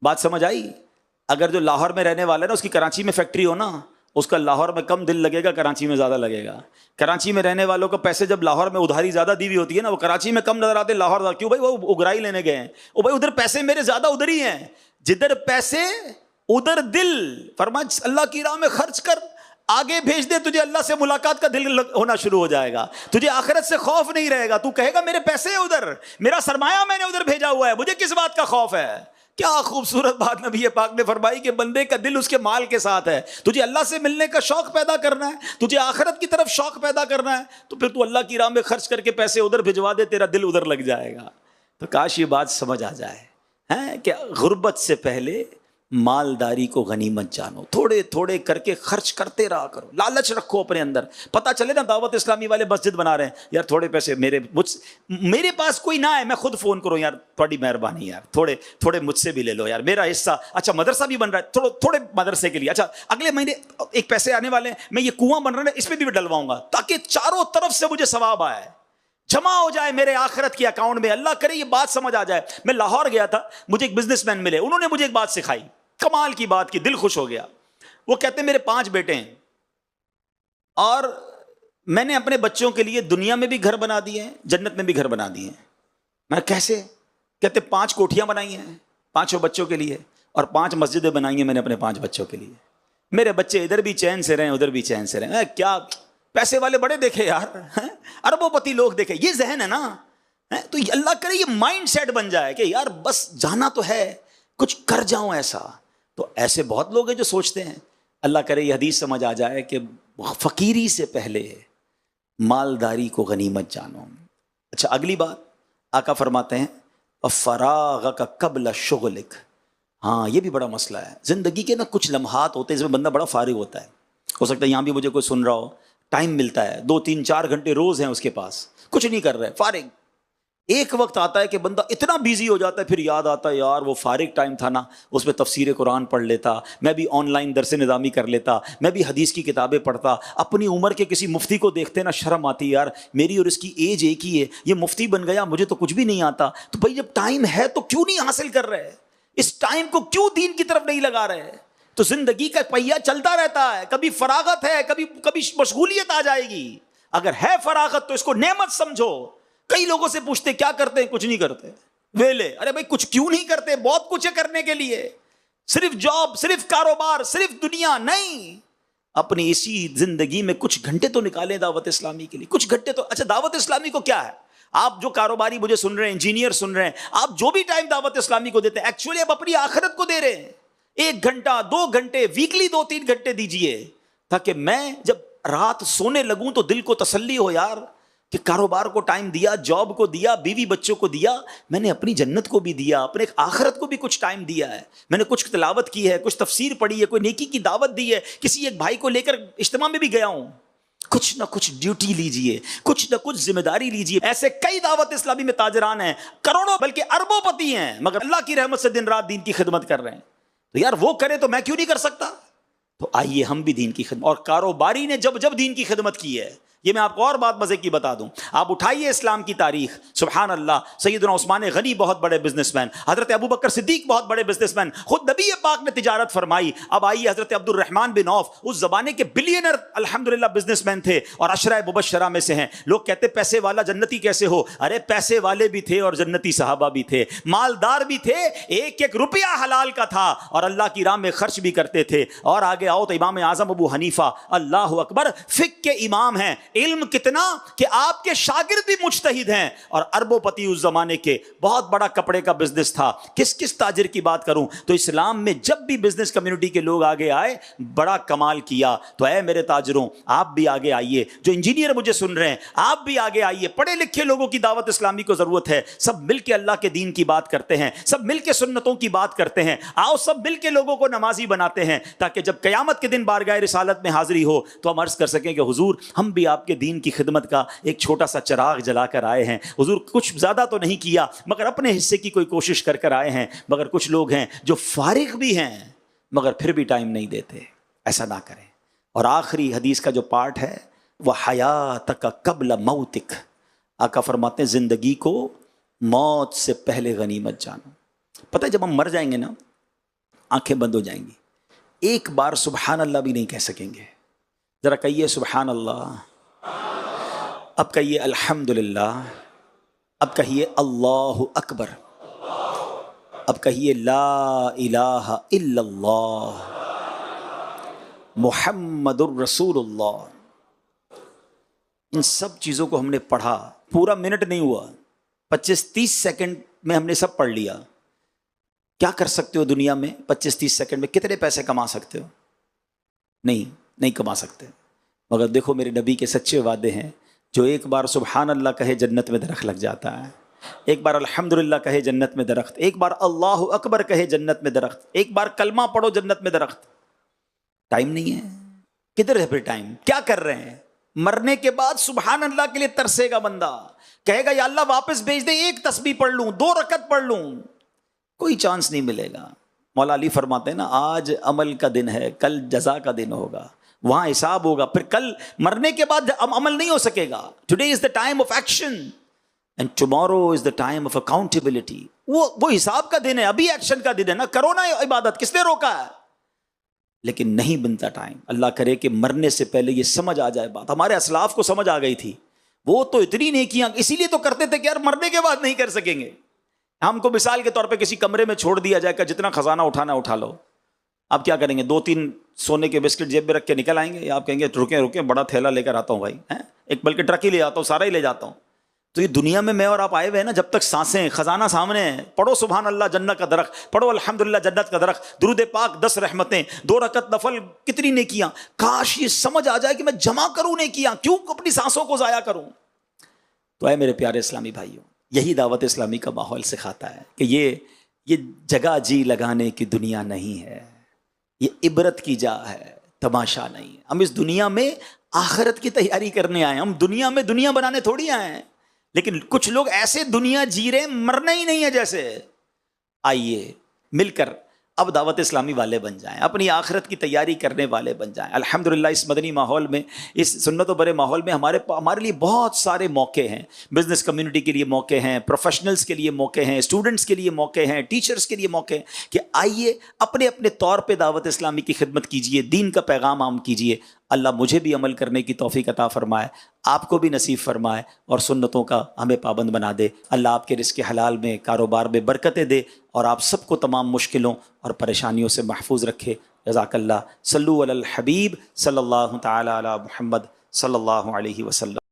بات سمجھ آئی؟ اگر جو لاہور میں رہنے والا ہے نا اس کی کراچی میں فیکٹری ہو نا, اس کا لاہور میں کم دل لگے گا, کراچی میں زیادہ لگے گا. کراچی میں رہنے والوں کو پیسے جب لاہور میں ادھاری زیادہ دی ہوئی ہوتی ہے نا, وہ کراچی میں کم نظر آتے, لاہور کیوں بھائی وہ اگرائی لینے گئے ہیں, او بھائی ادھر پیسے میرے زیادہ ادھر ہی ہیں. جدھر پیسے ادھر دل. فرمایا اللہ کی راہ میں خرچ کر, آگے بھیج دے, تجھے اللہ سے ملاقات کا دل ہونا شروع ہو جائے گا, تجھے آخرت سے خوف نہیں رہے گا. تو کہے گا میرے پیسے ہیں ادھر, میرا سرمایہ میں نے ادھر بھیجا ہوا ہے, مجھے کس بات کا خوف ہے. کیا خوبصورت بات نبی پاک نے فرمائی کہ بندے کا دل اس کے مال کے ساتھ ہے. تجھے اللہ سے ملنے کا شوق پیدا کرنا ہے, تجھے آخرت کی طرف شوق پیدا کرنا ہے, تو پھر تو اللہ کی راہ میں خرچ کر کے پیسے ادھر بھجوا دے, تیرا دل ادھر لگ جائے گا. تو کاش یہ بات سمجھ آ جائے ہیں کہ غربت سے پہلے مالداری کو غنیمت جانو, تھوڑے تھوڑے کر کے خرچ کرتے رہا کرو, لالچ رکھو اپنے اندر. پتہ چلے نا دعوت اسلامی والے مسجد بنا رہے ہیں, یار تھوڑے پیسے میرے پاس کوئی نہ ہے, میں خود فون کروں یار تھوڑی مہربانی یار تھوڑے تھوڑے مجھ سے بھی لے لو یار, میرا حصہ. اچھا مدرسہ بھی بن رہا ہے, تھوڑے مدرسے کے لیے, اچھا اگلے مہینے ایک پیسے آنے والے ہیں, میں یہ کنواں بن رہا ہے اس پہ بھی ڈلواؤں گا, تاکہ چاروں طرف سے مجھے ثواب آئے, جمع ہو جائے میرے آخرت کی اکاؤنٹ میں. اللہ کرے یہ بات سمجھ آ جائے. میں لاہور گیا تھا, مجھے ایک بزنس مین ملے, انہوں نے مجھے ایک بات سکھائی, کمال کی بات کی, دل خوش ہو گیا. وہ کہتے ہیں میرے 5 بیٹے ہیں اور میں نے اپنے بچوں کے لیے دنیا میں بھی گھر بنا دیے ہیں, جنت میں بھی گھر بنا دیے ہیں. میں کیسے؟ کہتے 5 کوٹھیاں بنائی ہیں 5 بچوں کے لیے, اور 5 مسجدیں بنائی ہیں میں نے اپنے 5 بچوں کے لیے. میرے بچے ادھر بھی چین سے رہیں ادھر بھی چین سے رہیں. کیا پیسے والے بڑے دیکھے یار, اربوں پتی لوگ دیکھے, یہ ذہن ہے نا. تو اللہ کرے یہ مائنڈ سیٹ بن جائے کہ یار بس جانا تو ہے, کچھ کر جاؤں ایسا. تو ایسے بہت لوگ ہیں جو سوچتے ہیں. اللہ کرے یہ حدیث سمجھ آ جائے کہ فقیری سے پہلے مالداری کو غنیمت جانو. اچھا اگلی بات آقا فرماتے ہیں فراغک قبل شغلک. ہاں یہ بھی بڑا مسئلہ ہے. زندگی کے نا کچھ لمحات ہوتے ہیں جس میں بندہ بڑا فارغ ہوتا ہے. ہو سکتا ہے یہاں بھی مجھے کوئی سن رہا ہو, ٹائم ملتا ہے 2 3 4 گھنٹے روز ہیں اس کے پاس, کچھ نہیں کر رہے, فارغ. ایک وقت آتا ہے کہ بندہ اتنا بیزی ہو جاتا ہے, پھر یاد آتا ہے یار وہ فارغ ٹائم تھا نا, اس میں تفسیر قرآن پڑھ لیتا, میں بھی آن لائن درس نظامی کر لیتا, میں بھی حدیث کی کتابیں پڑھتا. اپنی عمر کے کسی مفتی کو دیکھتے نا شرم آتی, یار میری اور اس کی ایج ایک ہی ہے, یہ مفتی بن گیا مجھے تو کچھ بھی نہیں آتا. تو بھائی جب ٹائم ہے تو کیوں نہیں حاصل کر رہے, اس ٹائم کو کیوں دین کی طرف نہیں لگا رہے. تو زندگی کا پہیہ چلتا رہتا ہے, کبھی فراغت ہے کبھی مشغولیت آ جائے گی. اگر ہے فراغت تو اس کو نعمت سمجھو. کئی لوگوں سے پوچھتے کیا کرتے ہیں, کچھ نہیں کرتے, ویلے. ارے بھائی کچھ کیوں نہیں کرتے, بہت کچھ ہے کرنے کے لیے, صرف جاب, صرف کاروبار, صرف دنیا نہیں. اپنی اسی زندگی میں کچھ گھنٹے تو نکالیں دعوت اسلامی کے لیے, کچھ گھنٹے تو. اچھا دعوت اسلامی کو کیا ہے, آپ جو کاروباری مجھے سن رہے ہیں, انجینئر سن رہے ہیں, آپ جو بھی ٹائم دعوت اسلامی کو دیتے ہیں ایکچولی آپ اپنی آخرت کو دے رہے ہیں. 1 گھنٹہ 2 گھنٹے ویکلی 2 3 گھنٹے دیجئے, تاکہ میں جب رات سونے لگوں تو دل کو تسلی ہو یار کہ کاروبار کو ٹائم دیا، جاب کو دیا، بیوی بچوں کو دیا، میں نے اپنی جنت کو بھی دیا، اپنے آخرت کو بھی کچھ ٹائم دیا ہے، میں نے کچھ تلاوت کی ہے، کچھ تفسیر پڑھی ہے، کوئی نیکی کی دعوت دی ہے، کسی ایک بھائی کو لے کر اجتماع میں بھی گیا ہوں۔ کچھ نہ کچھ ڈیوٹی لیجئے، کچھ نہ کچھ ذمہ داری لیجئے۔ ایسے کئی دعوت اسلامی میں تاجران ہیں، کروڑوں بلکہ اربوں پتی ہیں، مگر اللہ کی رحمت سے دن رات دین کی خدمت کر رہے ہیں۔ تو یار وہ کرے تو میں کیوں نہیں کر سکتا؟ تو آئیے ہم بھی دین کی خدمت، اور کاروباری نے جب جب دین کی خدمت کی ہے، یہ میں آپ کو اور بات مزے کی بتا دوں، آپ اٹھائیے اسلام کی تاریخ، سبحان اللہ، سیدنا عثمان غنی بہت بڑے بزنس مین، حضرت ابوبکر صدیق بہت بڑے بزنس مین، خود نبی پاک نے تجارت فرمائی۔ اب آئیے حضرت عبد الرحمن بن عوف اس زمانے کے بلینر الحمدللہ بزنس مین تھے اور عشرہ مبشرہ میں سے ہیں۔ لوگ کہتے پیسے والا جنتی کیسے ہو؟ ارے پیسے والے بھی تھے اور جنتی صحابہ بھی تھے، مالدار بھی تھے، ایک ایک روپیہ حلال کا تھا اور اللہ کی راہ میں خرچ بھی کرتے تھے۔ اور آگے آؤ تو امام اعظم ابو حنیفہ، اللہ اکبر، فقہ کے امام ہیں، علم کتنا کہ آپ کے شاگرد بھی مجتہد ہیں، اور اربوں پتی اس زمانے کے، بہت بڑا کپڑے کا بزنس تھا۔ کس تاجر کی بات کروں؟ تو اسلام میں جب بھی بزنس کمیونٹی کے لوگ آگے آئے بڑا کمال کیا۔ تو اے میرے تاجروں، آپ بھی آگے آئیے، جو انجینئر مجھے سن رہے ہیں آپ بھی آگے آئیے، پڑھے لکھے لوگوں کی دعوت اسلامی کو ضرورت ہے، سب مل کے اللہ کے دین کی بات کرتے ہیں، سب مل کے سنتوں کی بات کرتے ہیں، آؤ سب مل کے لوگوں کو نمازی بناتے ہیں، تاکہ جب قیامت کے دن بارگاہ رسالت میں حاضری ہو تو ہم عرض کر سکیں کہ حضور ہم بھی آپ کے دین کی خدمت کا ایک چھوٹا سا چراغ جلا کر آئے ہیں، حضور کچھ زیادہ تو نہیں کیا مگر اپنے حصے کی کوئی کوشش کر کر آئے ہیں۔ مگر کچھ لوگ ہیں جو فارغ بھی ہیں مگر پھر بھی ٹائم نہیں دیتے، ایسا نہ کریں۔ اور آخری حدیث کا جو پارٹ ہے وہ حیاتک قبل موتک، آقا فرماتے ہیں زندگی کو موت سے پہلے غنیمت جانو۔ پتہ ہے جب ہم مر جائیں گے نا، آنکھیں بند ہو جائیں گی، ایک بار سبحان اللہ بھی نہیں کہہ سکیں گے۔ ذرا کہیے سبحان اللہ، اب کہیے الحمدللہ، اب کہیے اللہ اکبر، اب کہیے لا الہ الا اللہ محمد الرسول اللہ۔ ان سب چیزوں کو ہم نے پڑھا، پورا منٹ نہیں ہوا، 25-30 سیکنڈ میں ہم نے سب پڑھ لیا۔ کیا کر سکتے ہو دنیا میں 25-30 سیکنڈ میں؟ کتنے پیسے کما سکتے ہو؟ نہیں کما سکتے، مگر دیکھو میرے نبی کے سچے وعدے ہیں، جو ایک بار سبحان اللہ کہے جنت میں درخت لگ جاتا ہے، ایک بار الحمدللہ کہے جنت میں درخت، ایک بار اللہ اکبر کہے جنت میں درخت، ایک بار کلمہ پڑھو جنت میں درخت۔ ٹائم نہیں ہے، کدھر ہے پھر ٹائم؟ کیا کر رہے ہیں؟ مرنے کے بعد سبحان اللہ کے لیے ترسے گا بندہ، کہے گا یا اللہ واپس بھیج دے، ایک تسبیح پڑھ لوں، 2 رکعت پڑھ لوں، کوئی چانس نہیں ملے گا۔ مولا علی فرماتے ہیں نا، آج عمل کا دن ہے، کل جزا کا دن ہوگا، وہاں حساب ہوگا، پھر کل مرنے کے بعد عمل نہیں ہو سکے گا۔ Today is the time of action and tomorrow is the time of accountability. وہ حساب کا دن ہے، ابھی ایکشن کا دن ہے نا۔ کرو نا عبادت، کس نے روکا ہے؟ لیکن نہیں بنتا ٹائم۔ اللہ کرے کہ مرنے سے پہلے یہ سمجھ آ جائے بات۔ ہمارے اسلاف کو سمجھ آ گئی تھی، وہ تو اتنی نیکیاں اسی لیے تو کرتے تھے کہ یار مرنے کے بعد نہیں کر سکیں گے۔ ہم کو مثال کے طور پہ کسی کمرے میں چھوڑ دیا جائے کہ جتنا خزانہ اٹھانا اٹھا لو، آپ کیا کریں گے؟ 2-3 سونے کے بسکٹ جیب میں رکھ کے نکل آئیں گے، یا آپ کہیں گے رکیں بڑا تھیلا لے کر آتا ہوں بھائی، ایک بلکہ ٹرک ہی لے آتا ہوں، سارا ہی لے جاتا ہوں۔ تو یہ دنیا میں اور آپ آئے ہوئے ہیں نا، جب تک سانسیں، خزانہ سامنے ہیں، پڑھو سبحان اللہ جنت کا درخت، پڑھو الحمدللہ جنت کا درخت، درود پاک 10 رحمتیں، 2 رکعت نفل، کتنی نیکیاں۔ کاش یہ سمجھ آ جائے کہ میں جمع کروں نیکیاں، کیوں اپنی سانسوں کو ضائع کروں۔ تو اے میرے پیارے اسلامی بھائیوں، یہی دعوت اسلامی کا ماحول سکھاتا ہے کہ یہ جگہ جی لگانے کی دنیا نہیں ہے، یہ عبرت کی جا ہے، تماشا نہیں۔ ہم اس دنیا میں آخرت کی تیاری کرنے آئے ہیں، ہم دنیا میں دنیا بنانے تھوڑی آئے ہیں۔ لیکن کچھ لوگ ایسے دنیا جی رہے مرنا ہی نہیں ہے جیسے۔ آئیے مل کر اب دعوت اسلامی والے بن جائیں، اپنی آخرت کی تیاری کرنے والے بن جائیں۔ الحمدللہ اس مدنی ماحول میں، اس سنت و برے ماحول میں ہمارے لیے بہت سارے موقع ہیں۔ بزنس کمیونٹی کے لیے موقع ہیں، پروفیشنلز کے لیے موقع ہیں، اسٹوڈنٹس کے لیے موقع ہیں، ٹیچرز کے لیے موقع ہیں کہ آئیے اپنے اپنے طور پہ دعوت اسلامی کی خدمت کیجیے، دین کا پیغام عام کیجیے۔ اللہ مجھے بھی عمل کرنے کی توفیق عطا فرمائے، آپ کو بھی نصیب فرمائے اور سنتوں کا ہمیں پابند بنا دے۔ اللہ آپ کے رزق حلال میں، کاروبار میں برکتیں دے اور آپ سب کو تمام مشکلوں اور پریشانیوں سے محفوظ رکھے۔ جزاک اللہ۔ صلو علی الحبیب صلی اللہ تعالی علی محمد صلی اللہ علیہ وسلم۔